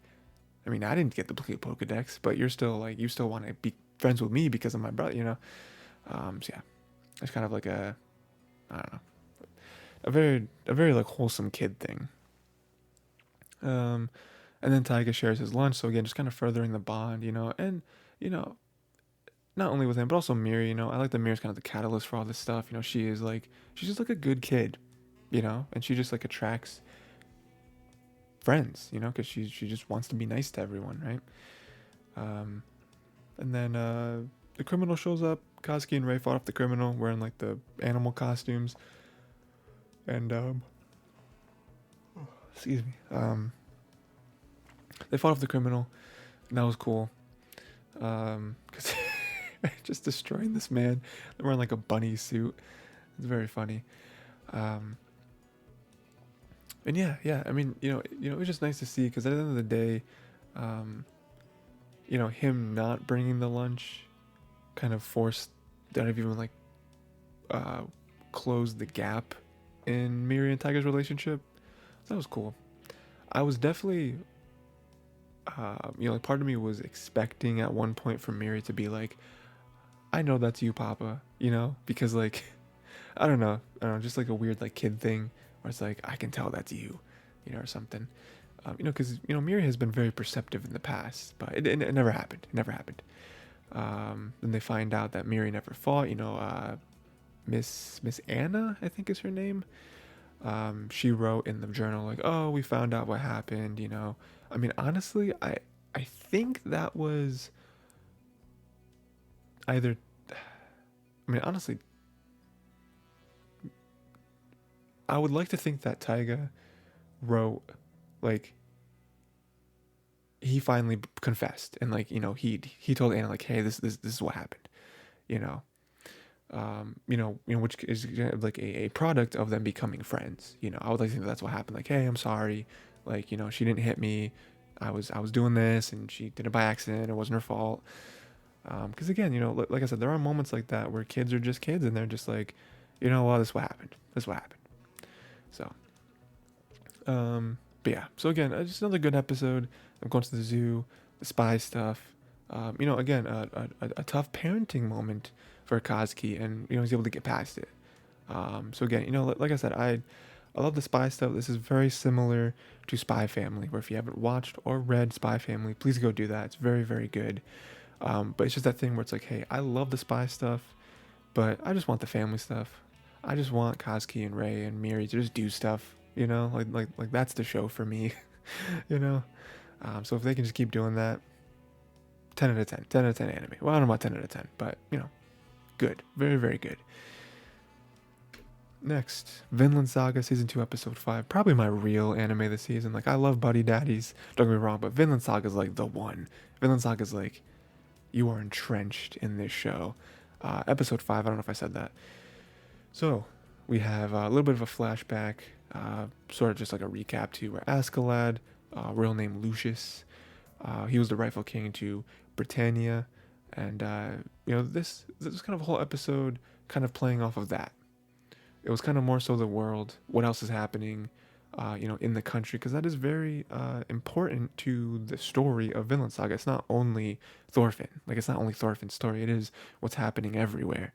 I mean, I didn't get the completed Pokedex, but you're still like, you still want to be friends with me because of my brother, So yeah, it's kind of like I don't know, a very like wholesome kid thing. And then Taiga shares his lunch, so again, just kind of furthering the bond, and not only with him but also Miri. I like that Miri's kind of the catalyst for all this stuff. She's just like a good kid, and she just like attracts friends, because she just wants to be nice to everyone, right? And then the criminal shows up. Kazuki and Ray fought off the criminal wearing like the animal costumes, and excuse me, they fought off the criminal, and that was cool. Because just destroying this man. They're wearing like a bunny suit. It's very funny. And yeah. I mean, it was just nice to see because at the end of the day, him not bringing the lunch kind of forced that I've even like closed the gap in Miri and Taiga's relationship. So that was cool. I was definitely like part of me was expecting at one point for Miri to be like, I know that's you, Papa, because like, I don't know, just like a weird like kid thing where it's like, I can tell that's you, or something, because, Miri has been very perceptive in the past, but it never happened. It never happened. Then they find out that Miri never fought, Miss Anna, I think is her name. She wrote in the journal like, "Oh, we found out what happened." You know, I mean, honestly, I think that was either. I mean, honestly, I would like to think that Taiga wrote like he finally confessed and like he told Anna like, hey, this is what happened, you know. Which is like a product of them becoming friends. You know, I would like to think that's what happened. Like, hey, I'm sorry. Like, she didn't hit me. I was doing this, and she did it by accident. It wasn't her fault. Because again, like I said, there are moments like that where kids are just kids, and they're just like, well, this is what happened. This is what happened. So, but yeah. So again, just another good episode. I'm going to the zoo, the spy stuff. Again, a tough parenting moment for Kazuki, and he's able to get past it. So again, like I said, I love the spy stuff. This is very similar to Spy Family, where if you haven't watched or read Spy Family, please go do that. It's very, very good. But it's just that thing where it's like, hey, I love the spy stuff, but I just want the family stuff. I just want Kazuki and Rei and Miri to just do stuff, like that's the show for me, you know. So if they can just keep doing that, 10 out of 10, 10 out of 10 anime. Well, I don't know about 10 out of 10, but good, very, very good. Next, Vinland Saga Season 2, Episode 5. Probably my real anime this season. Like, I love Buddy Daddies, don't get me wrong, but Vinland Saga is like the one. Vinland Saga is like, you are entrenched in this show. Episode 5, I don't know if I said that. So, we have a little bit of a flashback, sort of just like a recap to where Askeladd, real name Lucius, he was the rightful king to Britannia, and this was kind of a whole episode kind of playing off of that. It was kind of more so the world, what else is happening, in the country, because that is very important to the story of Vinland Saga. It's not only Thorfinn, like it's not only Thorfinn's story. It is what's happening everywhere.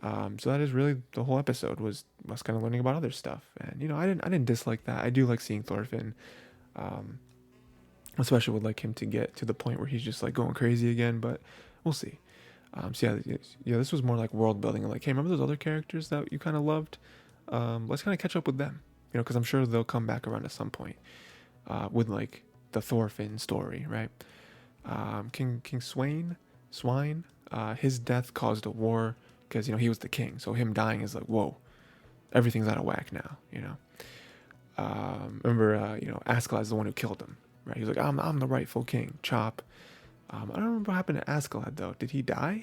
So that is really the whole episode was kind of learning about other stuff, and I didn't dislike that. I do like seeing Thorfinn, especially would like him to get to the point where he's just like going crazy again, but we'll see. So yeah, this was more like world building. Like, hey, remember those other characters that you kind of loved? Let's kind of catch up with them, because I'm sure they'll come back around at some point with like the Thorfinn story, right? King Swine, his death caused a war because he was the king, so him dying is like, whoa, everything's out of whack now, Remember, Askeladd is the one who killed him, right? He's like, I'm the rightful king. Chop. I don't remember what happened to Askeladd though. Did he die?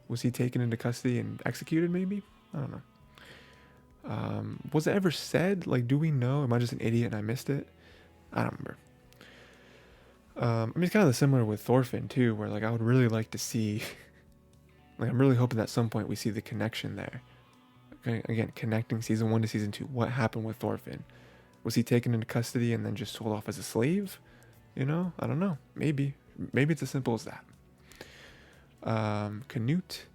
Was he taken into custody and executed? Maybe, I don't know. Was it ever said? Like, do we know? Am I just an idiot and I missed it? I don't remember. I mean, it's kind of similar with Thorfinn too, where like I would really like to see. Like, I'm really hoping that at some point we see the connection there. Okay, again, connecting season 1 to season 2. What happened with Thorfinn? Was he taken into custody and then just sold off as a slave? I don't know. Maybe it's as simple as that. Canute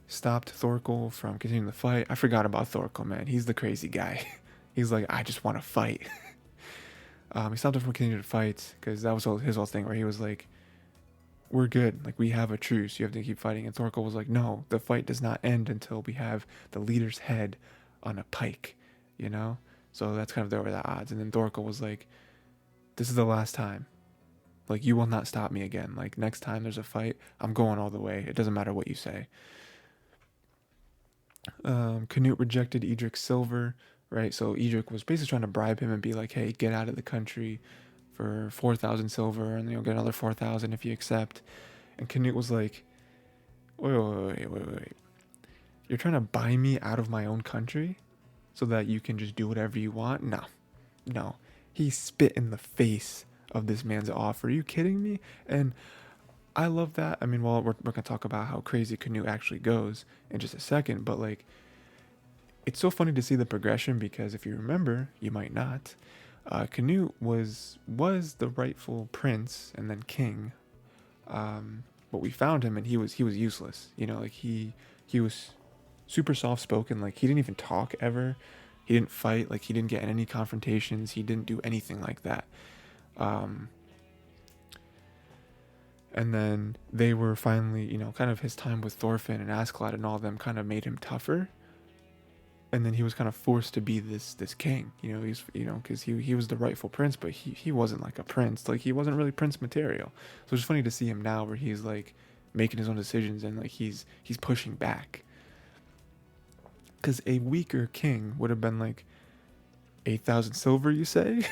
stopped Thorkel from continuing the fight. I forgot about Thorkel, man. He's the crazy guy. He's like, I just want to fight. He stopped him from continuing to fight because that was his whole thing where he was like, we're good. Like, we have a truce. You have to keep fighting. And Thorkel was like, no, the fight does not end until we have the leader's head on a pike, So that's kind of over the odds. And then Thorkel was like, this is the last time. Like, you will not stop me again. Like, next time there's a fight, I'm going all the way. It doesn't matter what you say. Canute rejected Edric's silver, right? So Edric was basically trying to bribe him and be like, hey, get out of the country for 4,000 silver, and you'll get another 4,000 if you accept. And Canute was like, wait. You're trying to buy me out of my own country so that you can just do whatever you want? No. He spit in the face of this man's offer. Are you kidding me? And I love that. I mean, well, we're going to talk about how crazy Canute actually goes in just a second, but like, it's so funny to see the progression because if you remember, you might not, Canute was the rightful prince and then king, but we found him and he was useless. Like he was super soft spoken. Like, he didn't even talk ever. He didn't fight. Like, he didn't get in any confrontations. He didn't do anything like that. And then they were finally, kind of his time with Thorfinn and Askeladd and all of them kind of made him tougher. and then he was kind of forced to be this king. He's because he was the rightful prince, but he wasn't like a prince. Like he wasn't really prince material. So it's funny to see him now where he's like making his own decisions and like he's pushing back. Because a weaker king would have been like 8,000 silver, you say?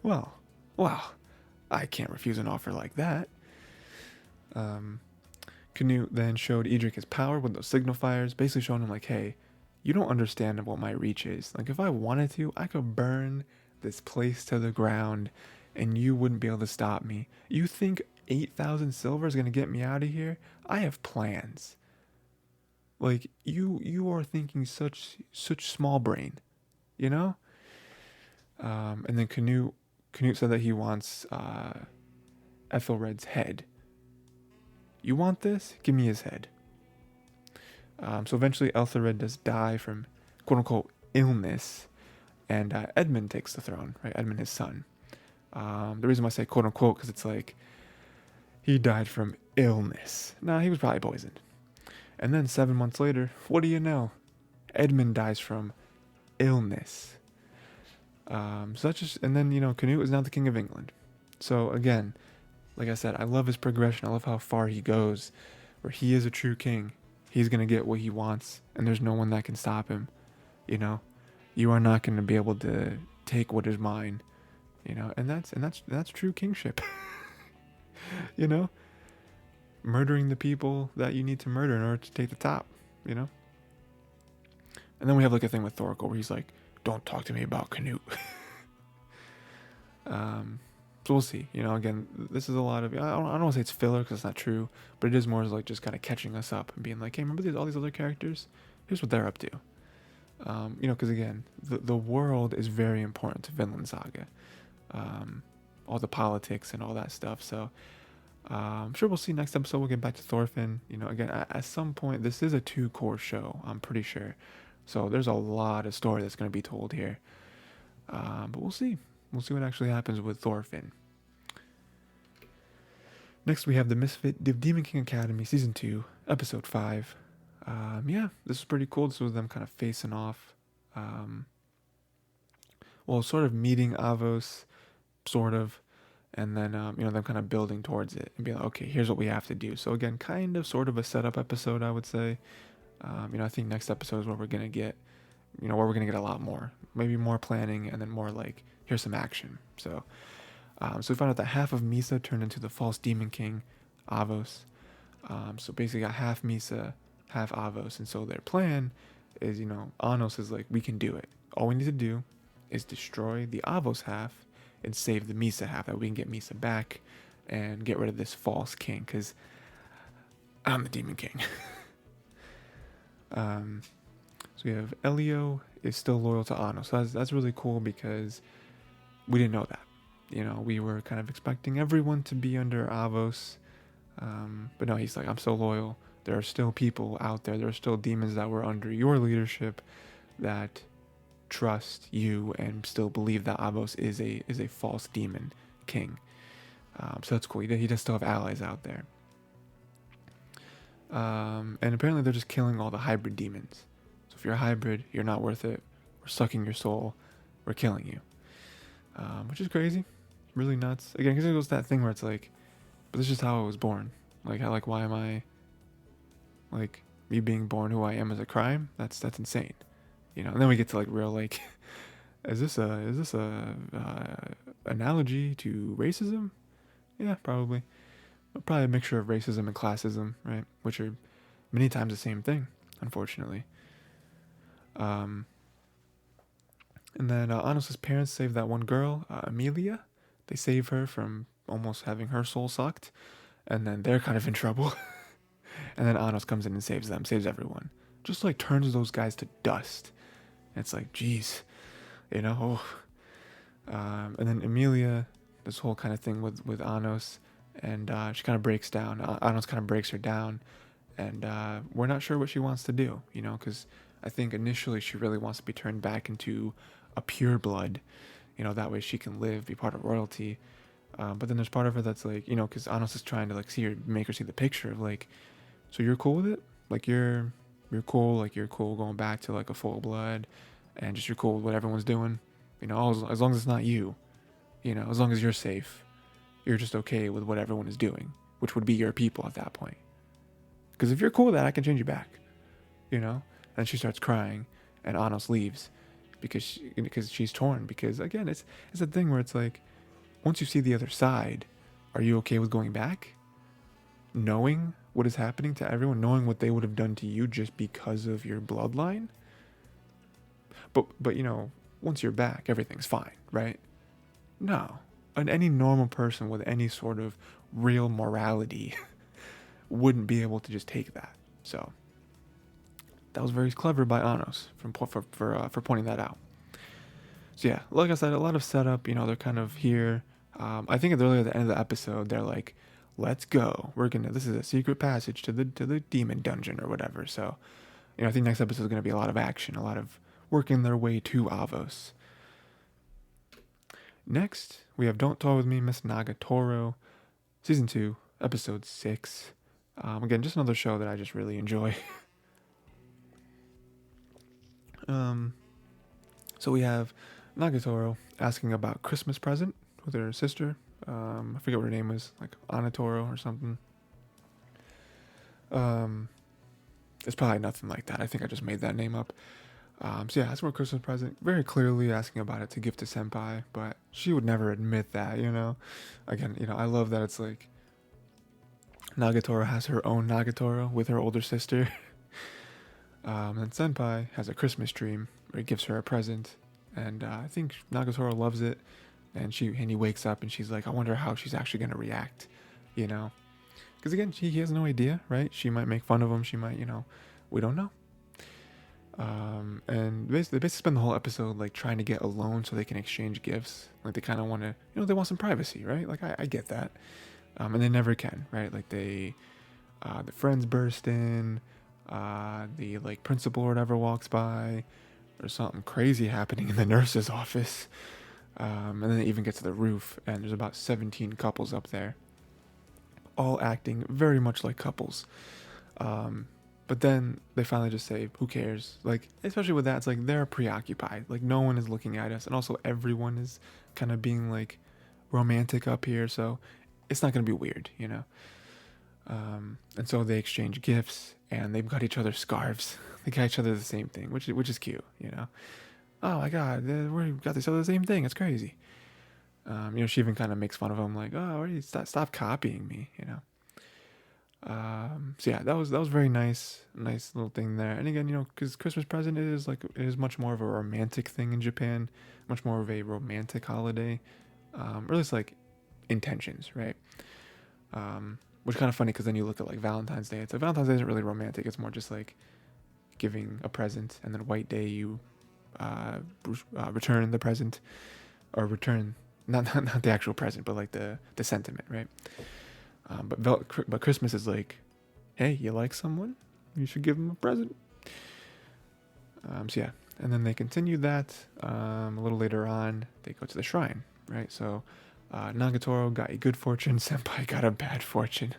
Well, wow, I can't refuse an offer like that. Canute then showed Edric his power with those signifiers, basically showing him like, hey, you don't understand what my reach is. Like if I wanted to, I could burn this place to the ground and you wouldn't be able to stop me. You think 8,000 silver is going to get me out of here? I have plans. Like you are thinking such small brain, you know? And then Canute said that he wants Ethelred's head. You want this? Give me his head. So eventually Ethelred does die from quote unquote illness, and Edmund takes the throne, right? Edmund, his son. The reason why I say quote unquote, because it's like he died from illness. Nah, he was probably poisoned. And then 7 months later, what do you know? Edmund dies from illness. So that's just, and then Canute is now the king of England. So again, like I said, I love his progression. I love how far he goes, where he is a true king. He's gonna get what he wants, and there's no one that can stop him. You are not gonna be able to take what is mine. And that's true kingship. Murdering the people that you need to murder in order to take the top. And then we have like a thing with Thorkel where he's like, "Don't talk to me about Canute." So we'll see. Again, this is a lot of, I don't want to say it's filler because it's not true, but it is more like just kind of catching us up and being like, hey, remember all these other characters? Here's what they're up to. Because again, the world is very important to Vinland Saga. All the politics and all that stuff. So I'm sure we'll see next episode. We'll get back to Thorfinn. Again, at some point, this is a 2-core show, I'm pretty sure. So there's a lot of story that's going to be told here. But we'll see. We'll see what actually happens with Thorfinn. Next, we have the MISFIT Demon King Academy Season 2, Episode 5. Yeah, this was pretty cool. This was them kind of facing off. Sort of meeting Avos, sort of. And then, them kind of building towards it and being like, okay, here's what we have to do. So again, kind of sort of a setup episode, I would say. I think next episode is where we're going to get, where we're going to get a lot more. Maybe more planning and then more like, here's some action. So we found out that half of Misa turned into the false demon king, Avos. So basically got half Misa, half Avos. And so their plan is, Anos is like, we can do it. All we need to do is destroy the Avos half and save the Misa half, that we can get Misa back and get rid of this false king, because I'm the demon king. So we have Elio is still loyal to Anos. So that's really cool because we didn't know that. We were kind of expecting everyone to be under Avos. But no, he's like, I'm so loyal. There are still people out there. There are still demons that were under your leadership that trust you and still believe that Avos is a false demon king. So that's cool. He does still have allies out there. And apparently they're just killing all the hybrid demons. So if you're a hybrid, you're not worth it. We're sucking your soul. We're killing you. Which is crazy. Really nuts. Again, because it goes that thing where it's like, but this is just how I was born. Like, why am I, like, me being born who I am as a crime? That's insane. And then we get to like real, like, is this a analogy to racism? Yeah, probably. Probably a mixture of racism and classism, right? Which are many times the same thing, unfortunately. And then Anos' parents save that one girl, Amelia. They save her from almost having her soul sucked. And then they're kind of in trouble. And then Anos comes in and saves them, saves everyone. Just like turns those guys to dust. And it's like, geez, And then Amelia, this whole kind of thing with Anos, and she kind of breaks down. Anos kind of breaks her down. And we're not sure what she wants to do, because I think initially she really wants to be turned back into a pure blood, that way she can live, be part of royalty. But then there's part of her that's like, because Anos is trying to like make her see the picture of like, so you're cool with it? Like you're you're cool, like you're cool going back to like a full blood, and just you're cool with what everyone's doing. You know, as long as it's not you. You know, as long as you're safe, you're just okay with what everyone is doing, which would be your people at that point. Because if you're cool with that, I can change you back. You know. And she starts crying, and Anos leaves because she's torn. Because again, it's a thing where it's like, once you see the other side, are you okay with going back? Knowing what is happening to everyone, knowing what they would have done to you just because of your bloodline. But you know, once you're back, everything's fine, right? No. And any normal person with any sort of real morality wouldn't be able to just take that. So that was very clever by Anos for pointing that out. So yeah, like I said, a lot of setup. You know, they're kind of here. I think earlier at the end of the episode, they're like, "Let's go. This is a secret passage to the demon dungeon or whatever." So, you know, I think next episode is gonna be a lot of action, a lot of working their way to Avos. Next, we have Don't Toy With Me, Miss Nagatoro, Season 2, Episode 6. Again, just another show that I just really enjoy. So we have Nagatoro asking about Christmas present with her sister. I forget what her name was, like Anatoro or something. It's probably nothing like that. I think I just made that name up. So yeah, asking for a Christmas present, very clearly asking about it to give to Senpai, but she would never admit that, you know? Again, you know, I love that it's like Nagatoro has her own Nagatoro with her older sister. And Senpai has a Christmas dream where he gives her a present, and I think Nagatoro loves it, and he wakes up and she's like, I wonder how she's actually going to react, you know? Because again, he has no idea, right? She might make fun of him, she might, you know, we don't know. And they basically spend the whole episode like trying to get alone so they can exchange gifts. Like they kind of want to, you know, they want some privacy, right? Like I get that. And they never can, right? Like the friends burst in, the like principal or whatever walks by, or something crazy happening in the nurse's office. And then they even get to the roof, and there's about 17 couples up there, all acting very much like couples. But then they finally just say, who cares? Like, especially with that, it's like they're preoccupied. Like, no one is looking at us. And also, everyone is kind of being, like, romantic up here. So, it's not going to be weird, you know? And so they exchange gifts, and they've got each other scarves. They got each other the same thing, which is cute, you know? Oh, my God, we got each other the same thing. It's crazy. You know, she even kind of makes fun of him, like, oh, stop copying me, you know? So yeah, that was very nice little thing there. And again, you know, because Christmas present it is much more of a romantic thing in Japan, much more of a romantic holiday, or at least like intentions, right? Which is kind of funny because then you look at like Valentine's Day. It's like Valentine's Day isn't really romantic. It's more just like giving a present, and then White Day you return the present, or return not the actual present, but like the sentiment, right? But Christmas is like, hey, you like someone? You should give them a present. So yeah, and then they continue that. A little later on, they go to the shrine, right? So Nagatoro got a good fortune, Senpai got a bad fortune,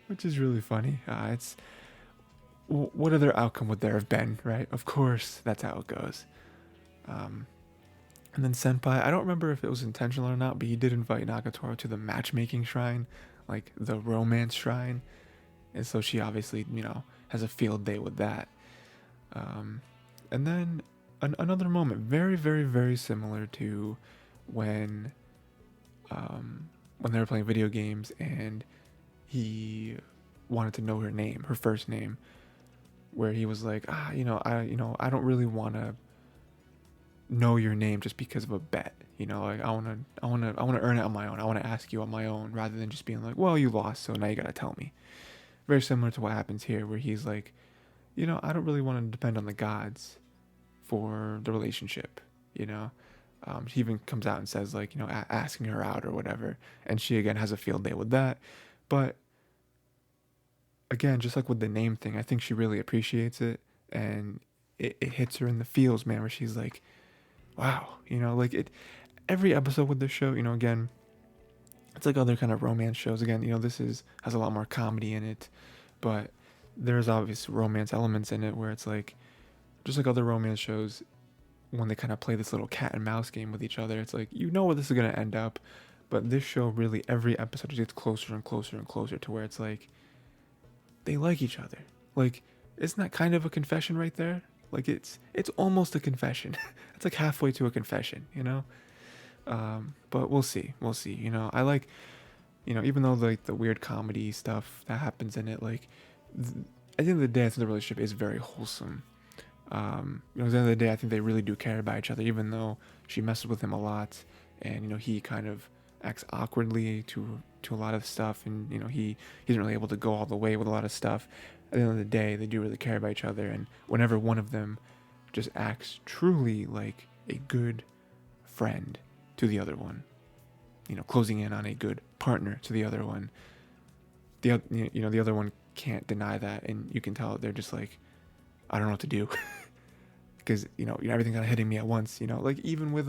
which is really funny. It's what other outcome would there have been, right? Of course, that's how it goes. And then Senpai, I don't remember if it was intentional or not, but he did invite Nagatoro to the matchmaking shrine, like the romance shrine. And so she obviously, you know, has a field day with that. And then another moment, very, very, very similar to when they were playing video games and he wanted to know her name, her first name, where he was like, I don't really want to know your name just because of a bet, you know, like I want to earn it on my own. I want to ask you on my own rather than just being like, well, you lost, so now you got to tell me. Very similar to what happens here, where he's like, you know, I don't really want to depend on the gods for the relationship, you know. He even comes out and says like, you know, asking her out or whatever, and she again has a field day with that. But again, just like with the name thing, I think she really appreciates it, and it hits her in the feels, man, where she's like, wow, you know, like every episode with this show, you know, again, it's like other kind of romance shows. Again, you know, this has a lot more comedy in it, but there's obvious romance elements in it where it's like, just like other romance shows, when they kind of play this little cat and mouse game with each other, it's like, you know where this is going to end up. But this show really, every episode just gets closer and closer and closer to where it's like, they like each other. Like, isn't that kind of a confession right there? Like, it's almost a confession. It's like halfway to a confession, you know? But we'll see. We'll see. You know, I like, you know, even though like the weird comedy stuff that happens in it, like, at the end of the day, I think the relationship is very wholesome. You know, at the end of the day, I think they really do care about each other, even though she messes with him a lot, and you know he kind of acts awkwardly to a lot of stuff, and you know he isn't really able to go all the way with a lot of stuff. At the end of the day, they do really care about each other, and whenever one of them just acts truly like a good friend to the other one, you know, closing in on a good partner to the other one, the other one can't deny that, and you can tell they're just like, I don't know what to do. Because everything kind of hitting me at once. You know, like even with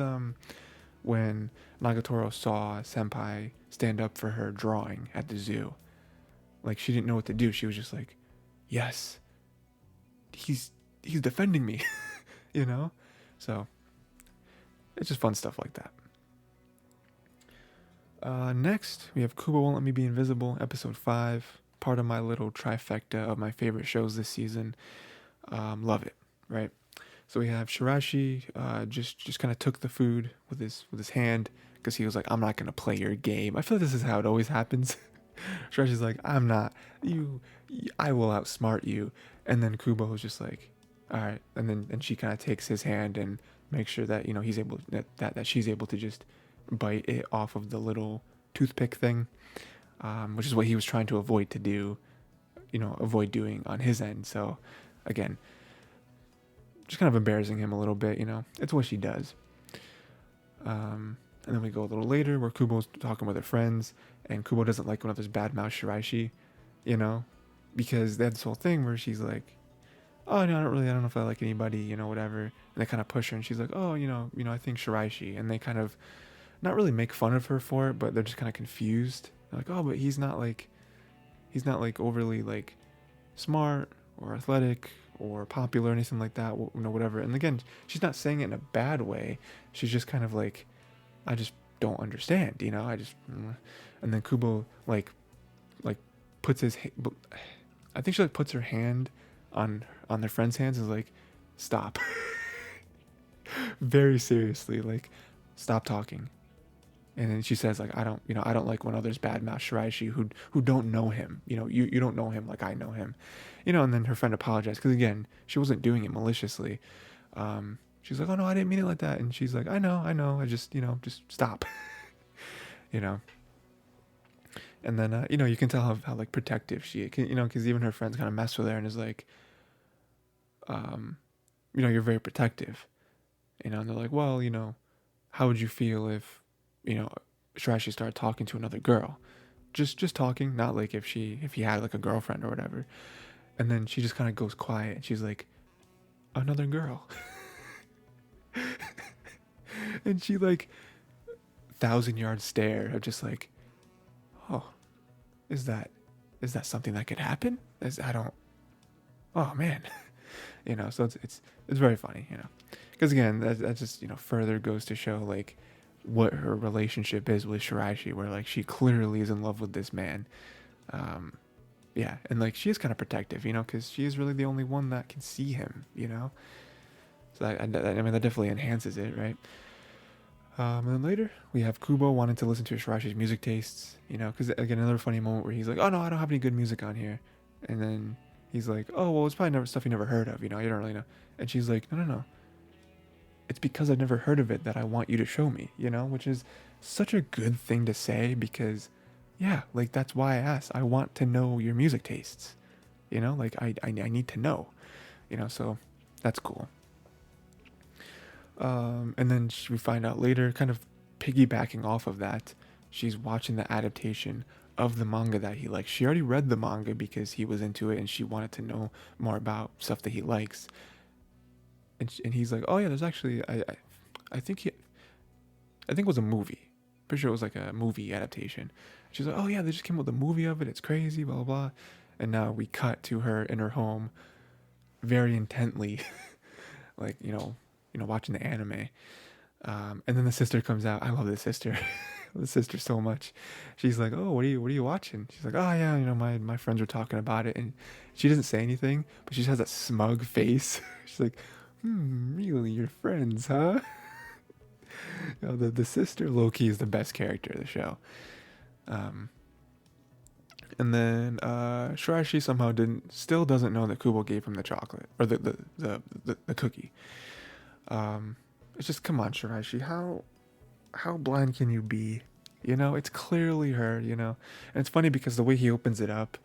when Nagatoro saw Senpai stand up for her drawing at the zoo, like she didn't know what to do. She was just like, yes, he's defending me. You know, so it's just fun stuff like that. Next, we have Kubo Won't Let Me Be Invisible, episode 5, part of my little trifecta of my favorite shows this season. Love it, right? So we have Shirashi, just kind of took the food with his hand because he was like, I'm not gonna play your game. I feel like this is how it always happens. Shirashi's like, I'm not I will outsmart you, and then Kubo was just like, all right, and she kind of takes his hand and makes sure that he's able that she's able to just bite it off of the little toothpick thing, which is what he was trying to avoid doing on his end. So again, just kind of embarrassing him a little bit, it's what she does. And then we go a little later where Kubo's talking with her friends, and Kubo doesn't like when others badmouth Shiraishi, because they had this whole thing where she's like, oh no, I don't know if I like anybody, whatever. And they kind of push her, and she's like, oh, I think Shiraishi, and they kind of not really make fun of her for it, but they're just kind of confused. They're like, oh, but he's not like overly like smart or athletic or popular or anything like that, whatever. And again, she's not saying it in a bad way. She's just kind of like, I just don't understand, and then Kubo like puts I think she like puts her hand on their friend's hands and is like, stop. Very seriously, like, stop talking. And then she says like, I don't like when others badmouth Shiraishi who don't know him. You don't know him like I know him. And then her friend apologized because again, she wasn't doing it maliciously. She's like, oh no, I didn't mean it like that. And she's like, I know. I just just stop. And then you can tell how like protective she is. Because even her friends kind of mess with her and is like, you're very protective. And they're like, well, how would you feel if Shiraishi started talking to another girl, just talking, not like if he had like a girlfriend or whatever. And then she just kind of goes quiet and she's like, another girl. And she like 1,000-yard stare of just like, oh, is that something that could happen? Oh man. So it's very funny, because again, that just further goes to show like what her relationship is with Shiraishi, where like she clearly is in love with this man. Yeah, and like she is kind of protective, because she is really the only one that can see him, so that definitely enhances it, right? And then later we have Kubo wanting to listen to Shiraishi's music tastes, because again, another funny moment where he's like, oh no, I don't have any good music on here, and then he's like, oh well, it's probably stuff you never heard of, you don't really know. And she's like, no, it's because I've never heard of it that I want you to show me, which is such a good thing to say, because yeah, like that's why I asked. I want to know your music tastes, like I need to know, so that's cool. And then we find out later, kind of piggybacking off of that, she's watching the adaptation of the manga that he likes. She already read the manga because he was into it and she wanted to know more about stuff that he likes. And he's like, oh yeah, there's actually, I think it was a movie. Pretty sure it was like a movie adaptation. She's like, oh yeah, they just came up with a movie of it. It's crazy, blah, blah, blah. And now we cut to her in her home very intently, like, watching the anime. And then the sister comes out. I love this sister. The sister so much. She's like, "Oh, what are you watching?" She's like, "Oh yeah, my friends were talking about it." And she doesn't say anything, but she just has that smug face. She's like, really, your friends, huh?" The sister low-key is the best character of the show. Um, and then Shiraishi somehow still doesn't know that Kubo gave him the chocolate or the cookie. It's just, come on, Shiraishi, how blind can you be? It's clearly her. And it's funny because the way he opens it up,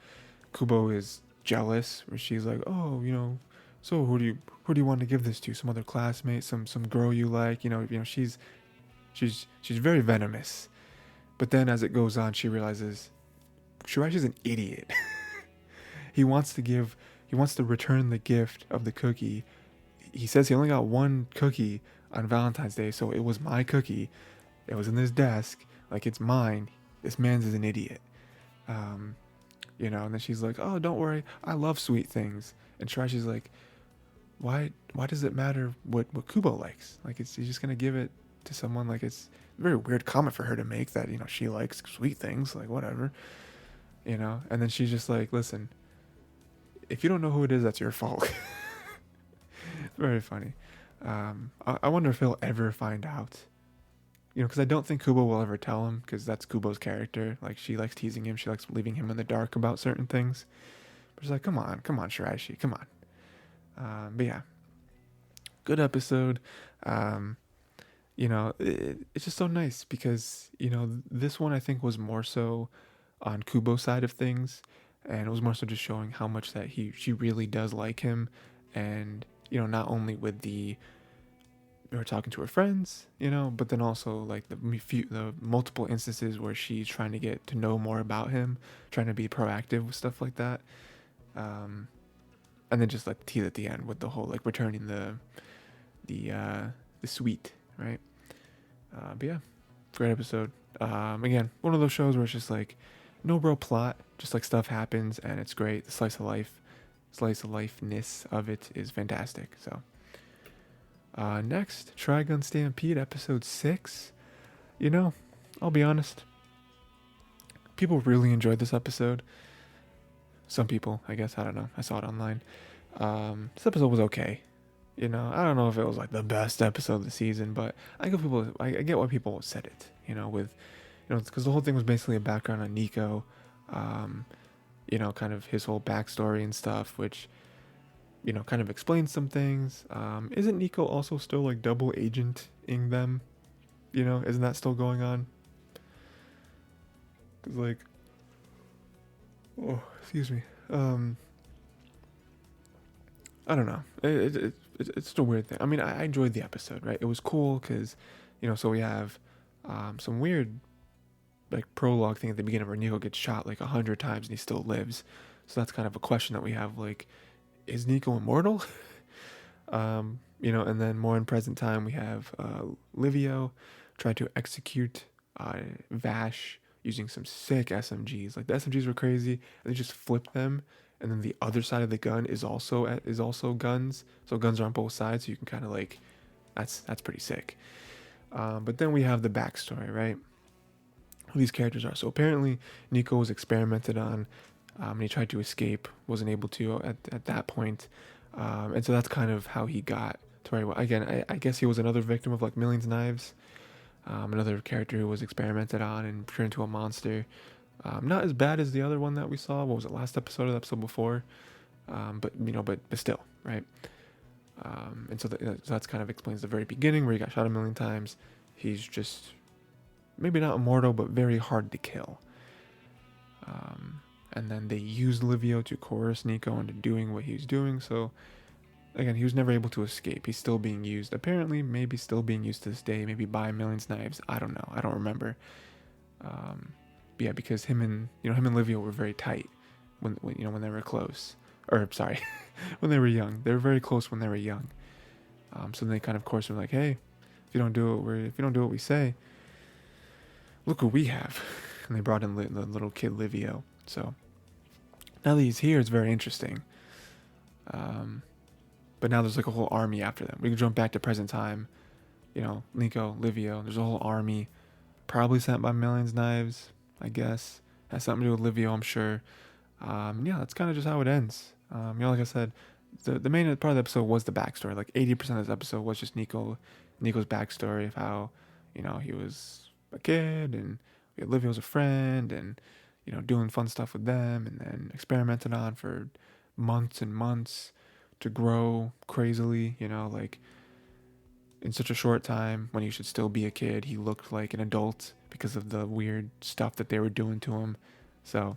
Kubo is jealous, where she's like, "Oh, so who do you want to give this to? Some other classmate, some girl you like?" She's very venomous. But then as it goes on, she realizes Shiraishi's an idiot. He wants to return the gift of the cookie. He says he only got one cookie on Valentine's Day, so it was my cookie. It was in this desk, like it's mine. This man's is an idiot. And then she's like, "Oh, don't worry, I love sweet things." And Shiraishi's like, why does it matter what Kubo likes? Like, he's just gonna give it to someone. Like, it's a very weird comment for her to make, that she likes sweet things, like whatever. And then she's just like, "Listen, if you don't know who it is, that's your fault." It's very funny. I wonder if he'll ever find out. Because I don't think Kubo will ever tell him, because that's Kubo's character. Like, she likes teasing him. She likes leaving him in the dark about certain things. But she's like, come on, Shiraishi, come on. But yeah, good episode. It's just so nice because, this one I think was more so on Kubo's side of things. And it was more so just showing how much that she really does like him. And, not only with her talking to her friends, but then also like the multiple instances where she's trying to get to know more about him, trying to be proactive with stuff like that. And then just like the tease at the end with the whole like returning the sweet, right? But yeah, great episode. Again, one of those shows where it's just like no real plot, just like stuff happens and it's great. The slice of lifeness of it is fantastic. So next, Trigun Stampede episode 6. I'll be honest, people really enjoyed this episode. Some people, I guess, I don't know, I saw it online. This episode was okay. I don't know if it was like the best episode of the season, but I get why people said it. Because the whole thing was basically a background on Nico, kind of his whole backstory and stuff, which kind of explains some things. Isn't Nico also still like double agenting them? Isn't that still going on? Cause like, oh, excuse me. I don't know. It's just a weird thing. I mean, I enjoyed the episode, right? It was cool because, so we have some weird like prologue thing at the beginning where Nico gets shot like 100 times and he still lives. So that's kind of a question that we have, like, is Nico immortal? And then more in present time we have Livio try to execute Vash using some sick SMGs. Like, the SMGs were crazy, and they just flip them, and then the other side of the gun is also guns. So guns are on both sides, so you can kind of like, that's pretty sick. But then we have the backstory, right? Who these characters are. So apparently Nico was experimented on, and he tried to escape, wasn't able to at that point. And so that's kind of how he got to where he was. Again, I guess he was another victim of like Millions Knives. Another character who was experimented on and turned into a monster. Not as bad as the other one that we saw. What was it, last episode or the episode before? But still, right? And so that's kind of explains the very beginning where he got shot a million times. He's just maybe not immortal, but very hard to kill. And then they used Livio to coerce Nico into doing what he was doing. So again, he was never able to escape. He's still being used. Apparently, maybe still being used to this day. Maybe by Millions Knives. I don't know. I don't remember. But yeah, because him and Livio were very tight when they were close. Or sorry, when they were young. They were very close when they were young. So they kind of coerced him like, hey, if you don't do what we say, look what we have. And they brought in the little kid Livio. So Now that he's here, it's very interesting. But now there's like a whole army after them. We can jump back to present time. You know, Nico, Livio. There's a whole army, probably sent by Million's Knives, I guess. Has something to do with Livio, I'm sure. Yeah, that's kind of just how it ends. You know, like I said, the main part of the episode was the backstory. Like 80% of this episode was just Nico's backstory of how, you know, he was a kid and Livio was a friend and, you know, doing fun stuff with them and then experimenting on for months and months to grow crazily, you know, like in such a short time when he should still be a kid, he looked like an adult because of the weird stuff that they were doing to him. So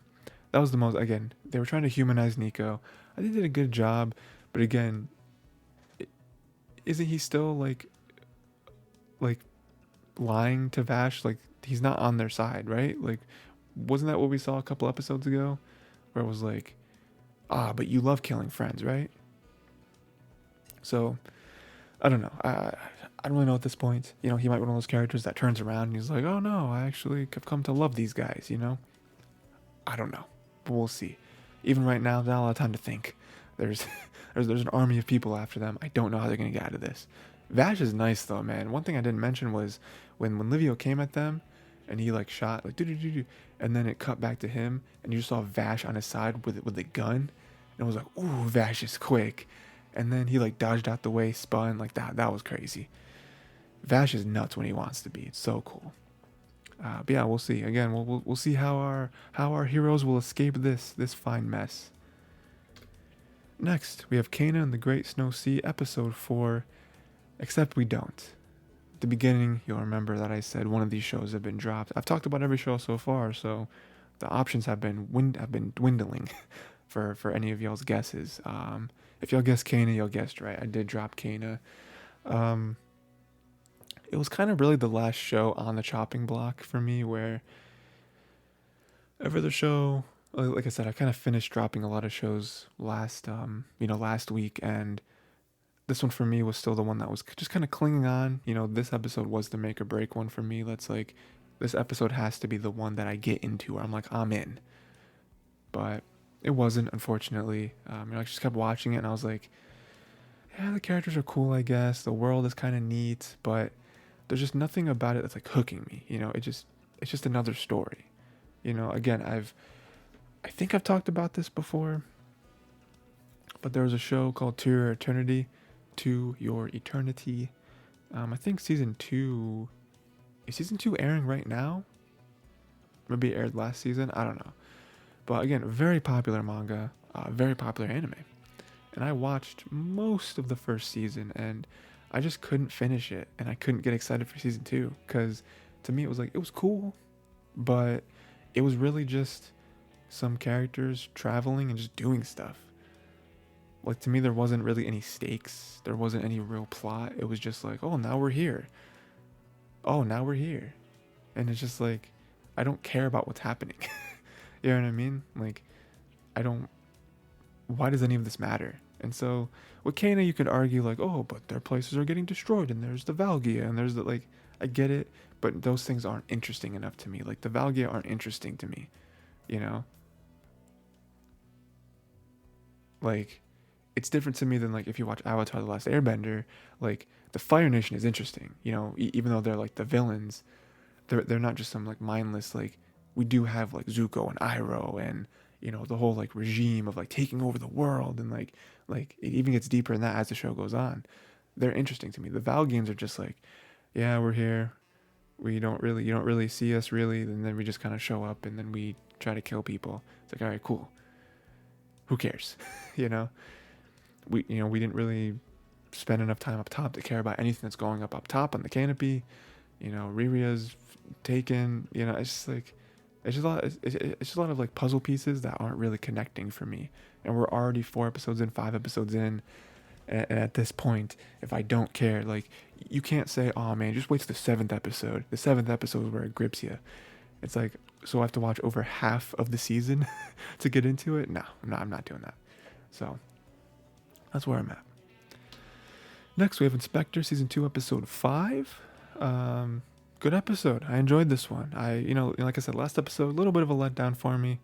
that was the most, again, they were trying to humanize Nico. I think they did a good job, but again, isn't he still like lying to Vash? Like, he's not on their side, right? Like, wasn't that what we saw a couple episodes ago? Where it was like, but you love killing friends, right? So, I don't know. I don't really know at this point. You know, he might be one of those characters that turns around and he's like, oh no, I actually have come to love these guys, you know? I don't know. But we'll see. Even right now, there's not a lot of time to think. There's an army of people after them. I don't know how they're going to get out of this. Vash is nice though, man. One thing I didn't mention was when Livio came at them and he like shot like do, and then it cut back to him and you just saw Vash on his side with the gun, and it was like, ooh, Vash is quick. And then he like dodged out the way, spun like that. That was crazy. Vash is nuts when he wants to be. It's so cool. But yeah, we'll see. Again, we'll see how our heroes will escape this fine mess. Next, we have KAINA and the Great Snow Sea, episode 4. Except we don't. At the beginning, you'll remember that I said one of these shows have been dropped. I've talked about every show so far, so the options have been dwindling for any of y'all's guesses. If y'all guessed KAINA, y'all guessed right. I did drop KAINA. It was kind of really the last show on the chopping block for me, where every other show, like I said, I kind of finished dropping a lot of shows last week, and this one for me was still the one that was just kind of clinging on. You know, this episode was the make or break one for me. That's like, this episode has to be the one that I get into where I'm like, I'm in. But it wasn't, unfortunately. I just kept watching it and I was like, yeah, the characters are cool, I guess. The world is kind of neat, but there's just nothing about it that's like hooking me. You know, it's just another story. You know, again, I think I've talked about this before, but there was a show called To Your Eternity. I think season 2, is season 2 airing right now? Maybe it aired last season, I don't know. But again, very popular manga, very popular anime. And I watched most of the first season and I just couldn't finish it, and I couldn't get excited for season 2 because to me it was cool, but it was really just some characters traveling and just doing stuff. Like, to me, there wasn't really any stakes. There wasn't any real plot. It was just like, oh, now we're here. Oh, now we're here. And it's just like, I don't care about what's happening. You know what I mean? Like, why does any of this matter? And so with KAINA, you could argue like, oh, but their places are getting destroyed and there's the Valgia and there's the, like, I get it, but those things aren't interesting enough to me. Like, the Valgia aren't interesting to me, you know? Like, it's different to me than like if you watch Avatar: The Last Airbender. Like, the Fire Nation is interesting, you know, even though they're like the villains, they're not just some like mindless, like, we do have like Zuko and Iroh and, you know, the whole like regime of like taking over the world, and like it even gets deeper in that as the show goes on. They're interesting to me. The Val games are just like, yeah, we're here. You don't really see us really, and then we just kind of show up and then we try to kill people. It's like, all right, cool. Who cares? you know? We didn't really spend enough time up top to care about anything that's going up top on the canopy. You know, Riria's taken, you know, it's just like, it's just a lot of like puzzle pieces that aren't really connecting for me. And we're already 4 episodes in, 5 episodes in. And at this point, if I don't care, like, you can't say, oh man, just wait till the 7th episode. The 7th episode is where it grips you. It's like, so I have to watch over half of the season to get into it? No, I'm not doing that. So that's where I'm at. Next, we have Inspector Season 2, Episode 5. Good episode. I enjoyed this one. Like I said, last episode, a little bit of a letdown for me.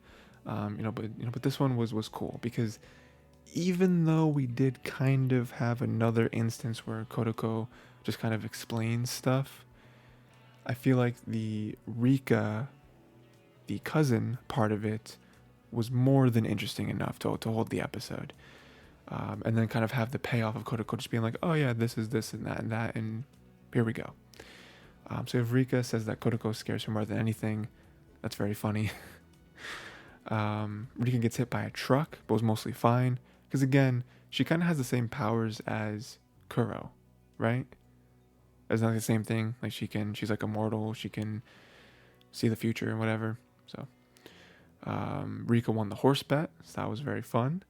But this one was cool because even though we did kind of have another instance where Kodako just kind of explains stuff, I feel like the Rika, the cousin part of it, was more than interesting enough to hold the episode. And then kind of have the payoff of Kodako just being like, oh yeah, this is this and that, and here we go. So if Rika says that Kodako scares her more than anything, that's very funny. Rika gets hit by a truck, but was mostly fine. Because again, she kind of has the same powers as Kuro, right? It's not the same thing. Like she's like immortal. She can see the future and whatever. So Rika won the horse bet, so that was very fun.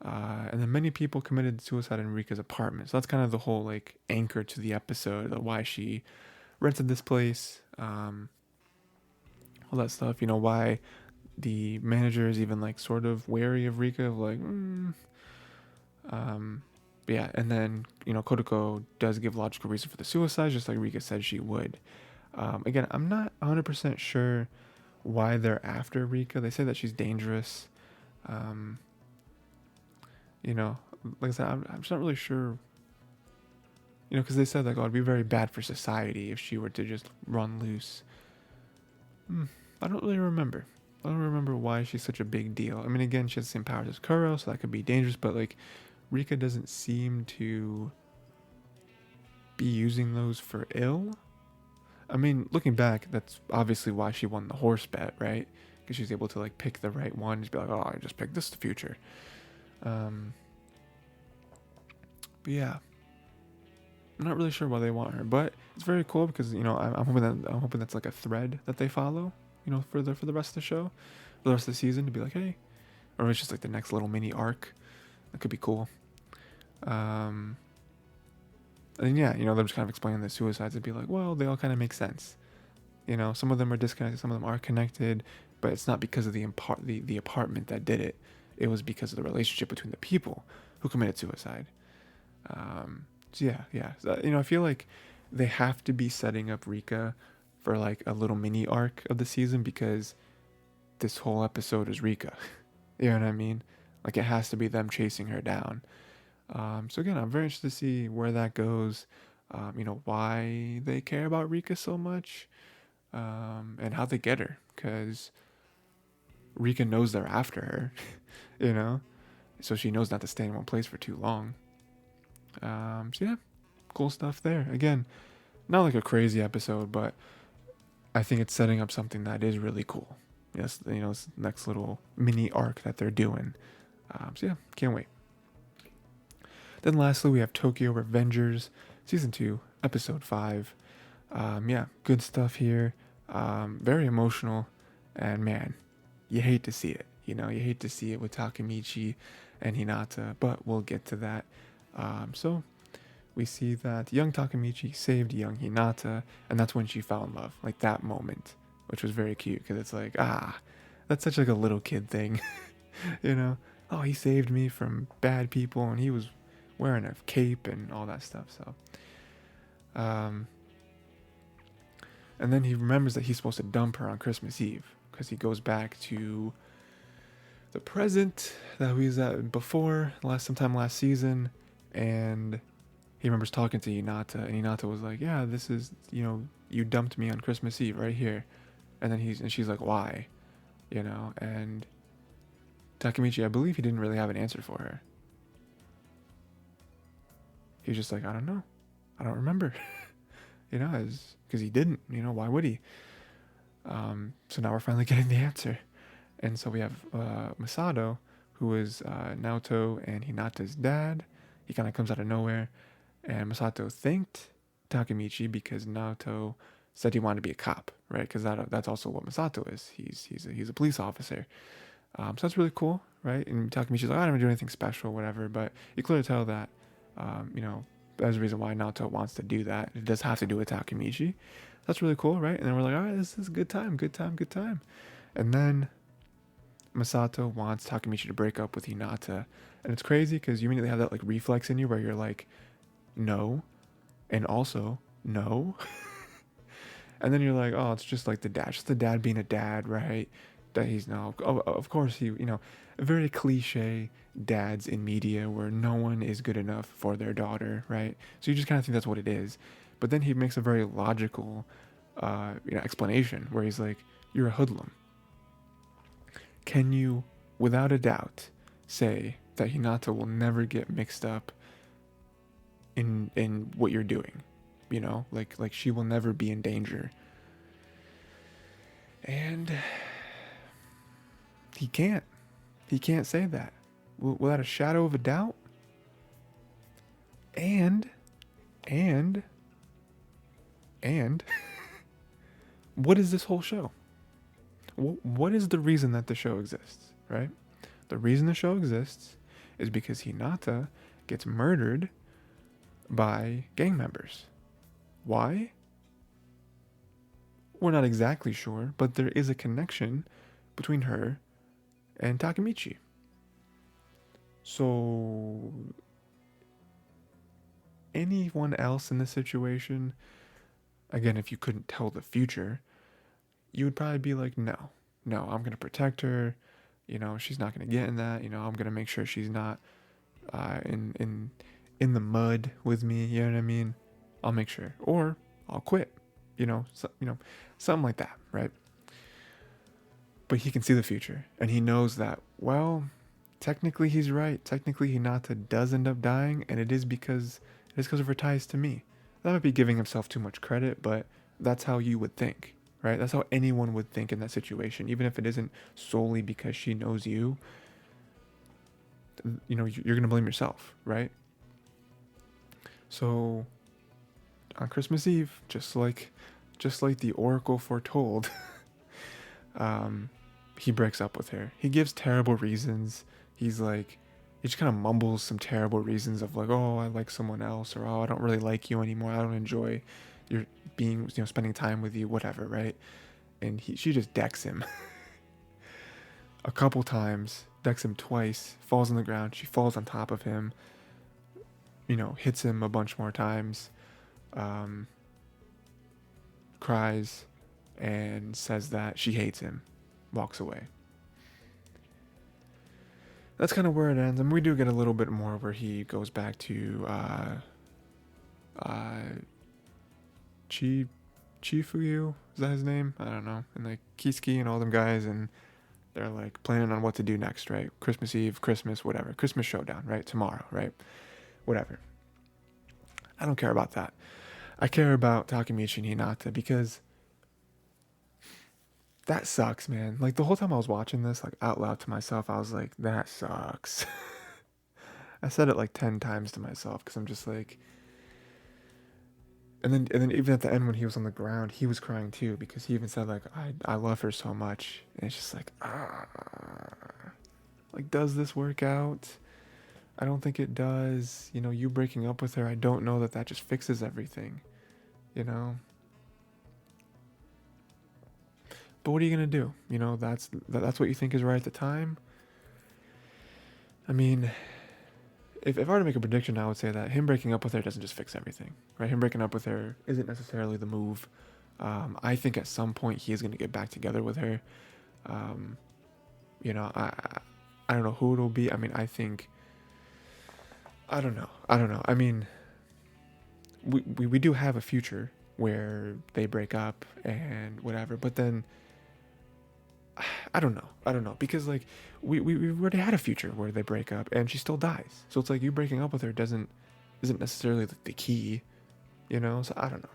And then many people committed suicide in Rika's apartment. So that's kind of the whole like anchor to the episode of why she rented this place, all that stuff. Why the manager is even like sort of wary of Rika, of like, but yeah. And then Kodako does give logical reason for the suicide, just like Rika said she would. Again, I'm not 100% sure why they're after Rika. They say that she's dangerous. Like I said, I'm just not really sure. Because they said like, oh, it'd be very bad for society if she were to just run loose. I don't really remember. I don't remember why she's such a big deal. I mean, again, she has the same powers as Kuro, so that could be dangerous, but like, Rika doesn't seem to be using those for ill. I mean, looking back, that's obviously why she won the horse bet, right? Because she's able to like pick the right one, just be like, oh, I just picked this the future. But yeah, I'm not really sure why they want her, but it's very cool because I'm hoping that's like a thread that they follow, for the rest of the show, for the rest of the season, to be like, hey, or it's just like the next little mini arc. That could be cool. And yeah, they're just kind of explaining the suicides and be like, well, they all kind of make sense. Some of them are disconnected, some of them are connected, but it's not because of the apartment that did it. It was because of the relationship between the people who committed suicide. So yeah. So, I feel like they have to be setting up Rika for like a little mini arc of the season because this whole episode is Rika. You know what I mean? Like it has to be them chasing her down. So again, I'm very interested to see where that goes. Why they care about Rika so much, and how they get her, because Rika knows they're after her, so she knows not to stay in one place for too long. So yeah, cool stuff there. Again, not like a crazy episode, but I think it's setting up something that is really cool. Yes, this next little mini arc that they're doing. So yeah, can't wait. Then lastly, we have Tokyo Revengers, Season 2, Episode 5. Yeah, good stuff here. Very emotional. And man, you hate to see it. You hate to see it with Takemichi and Hinata, but we'll get to that. So we see that young Takemichi saved young Hinata, and that's when she fell in love. Like that moment, which was very cute, because it's like, that's such like a little kid thing. Oh, he saved me from bad people, and he was wearing a cape and all that stuff. So, and then he remembers that he's supposed to dump her on Christmas Eve, because he goes back to the present that he was at before, sometime last season, and he remembers talking to Hinata, and Hinata was like, yeah, this is, you dumped me on Christmas Eve right here. And then she's like, why? And Takemichi, I believe he didn't really have an answer for her. He was just like, I don't know. I don't remember. Because he didn't, why would he? So now we're finally getting the answer. And so we have Masato, who is Naoto and Hinata's dad. He kind of comes out of nowhere. And Masato thanked Takemichi because Naoto said he wanted to be a cop, right? Because that's also what Masato is. He's a police officer. So that's really cool, right? And Takemichi's like, I don't do anything special, whatever. But you clearly tell that, there's a reason why Naoto wants to do that. It does have to do with Takemichi. That's really cool, right? And then we're like, all right, this is a good time. And then Masato wants Takemichi to break up with Hinata. And it's crazy because you immediately have that like reflex in you where you're like, no, and also no. And then you're like, oh, it's just like the dad, just the dad being a dad, right? that he's no. Of course, very cliche dads in media where no one is good enough for their daughter, right? So you just kind of think that's what it is. But then he makes a very logical, explanation where he's like, "You're a hoodlum. Can you, without a doubt, say that Hinata will never get mixed up in what you're doing? Like she will never be in danger." And he can't. He can't say that without a shadow of a doubt. And what is this whole show? What is the reason that the show exists, right? The reason the show exists is because Hinata gets murdered by gang members. Why? We're not exactly sure, but there is a connection between her and Takemichi. So anyone else in this situation, again, if you couldn't tell the future, you would probably be like, no, I'm going to protect her. She's not going to get in that. I'm going to make sure she's not in the mud with me. You know what I mean? I'll make sure. Or I'll quit. Something like that, right? But he can see the future, and he knows that, well, technically he's right. Technically Hinata does end up dying, and it is because of her ties to me. That might be giving himself too much credit, but that's how you would think, right? That's how anyone would think in that situation, even if it isn't solely because she knows you. You're going to blame yourself, right? So on Christmas Eve, just like the Oracle foretold, he breaks up with her. He gives terrible reasons. He just kind of mumbles some terrible reasons of like, oh, I like someone else, or oh, I don't really like you anymore. I don't enjoy your being, spending time with you, whatever, right? And she just decks him a couple times, decks him twice, falls on the ground. She falls on top of him, hits him a bunch more times, cries, and says that she hates him, walks away. That's kind of where it ends. And we do get a little bit more where he goes back to Chifuyu, is that his name? I don't know. And like Kiski and all them guys, and they're like planning on what to do next, right? Christmas Eve, Christmas, whatever. Christmas showdown, right? Tomorrow, right? Whatever. I don't care about that. I care about Takemichi and Hinata because that sucks, man. Like the whole time I was watching this, like out loud to myself, I was like, that sucks. I said it like 10 times to myself because I'm just like, and then even at the end when he was on the ground, he was crying too because he even said like, I love her so much, and it's just like, like does this work out? I don't think it does. You breaking up with her, I don't know that just fixes everything. But what are you gonna do? That's what you think is right at the time. I mean, if I were to make a prediction, I would say that him breaking up with her doesn't just fix everything, right? Him breaking up with her isn't necessarily the move. I think at some point he is gonna get back together with her. I don't know who it'll be. I mean, I don't know. I mean, we do have a future where they break up and whatever, but then I don't know because like we already had a future where they break up and she still dies, so it's like you breaking up with her isn't necessarily the key, so I don't know.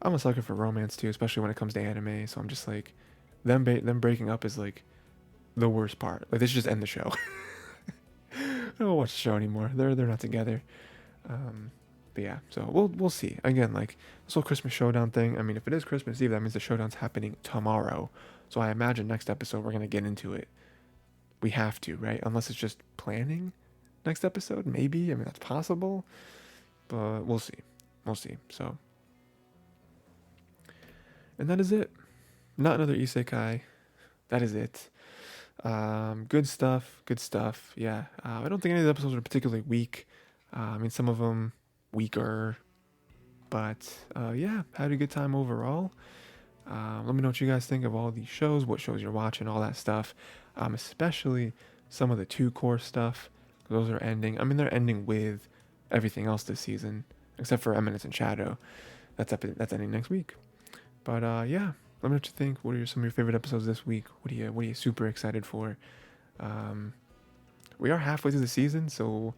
I'm a sucker for romance too, especially when it comes to anime, so I'm just like them breaking up is like the worst part. Like they should just end the show. I don't watch the show anymore. They're not together. But yeah, so we'll see. Again, like this whole Christmas showdown thing. I mean, if it is Christmas Eve, that means the showdown's happening tomorrow. So I imagine next episode we're gonna get into it. We have to, right? Unless it's just planning next episode, maybe. I mean, that's possible, but we'll see. So, and that is it. Not another isekai. That is it. Good stuff. Yeah. I don't think any of the episodes are particularly weak. I mean, some of them weaker, but yeah, had a good time overall. Let me know what you guys think of all these shows, what shows you're watching, all that stuff. Especially some of the 2 core stuff. Those are ending. I mean, they're ending with everything else this season, except for Eminence and Shadow. That's ending next week. But yeah, let me know what you think. What are some of your favorite episodes this week? What are you super excited for? We are halfway through the season, so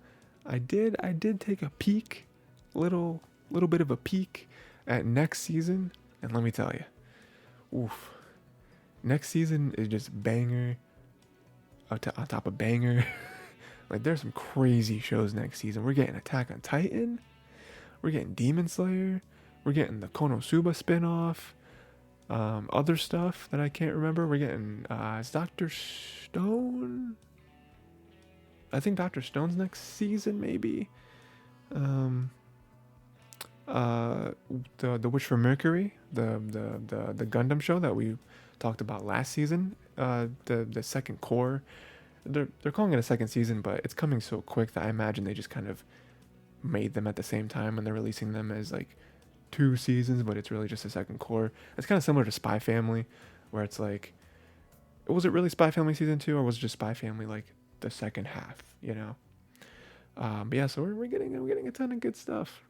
I did take a peek, little bit of a peek at next season, and let me tell you, oof, next season is just banger on top of banger. Like, there's some crazy shows next season. We're getting Attack on Titan, we're getting Demon Slayer, we're getting the Konosuba spinoff, other stuff that I can't remember. We're getting is Dr. Stone. I think Dr. Stone's next season, maybe. The Witch from Mercury, the Gundam show that we talked about last season. The second core. They're calling it a second season, but it's coming so quick that I imagine they just kind of made them at the same time and they're releasing them as like 2 seasons, but it's really just a second core. It's kind of similar to Spy Family, where it's like, was it really Spy Family season 2, or was it just Spy Family like the second half, you know? But yeah, so we're getting a ton of good stuff.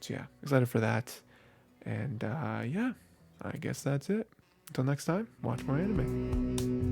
So yeah, excited for that. And yeah, I guess that's it. Until next time, watch more anime.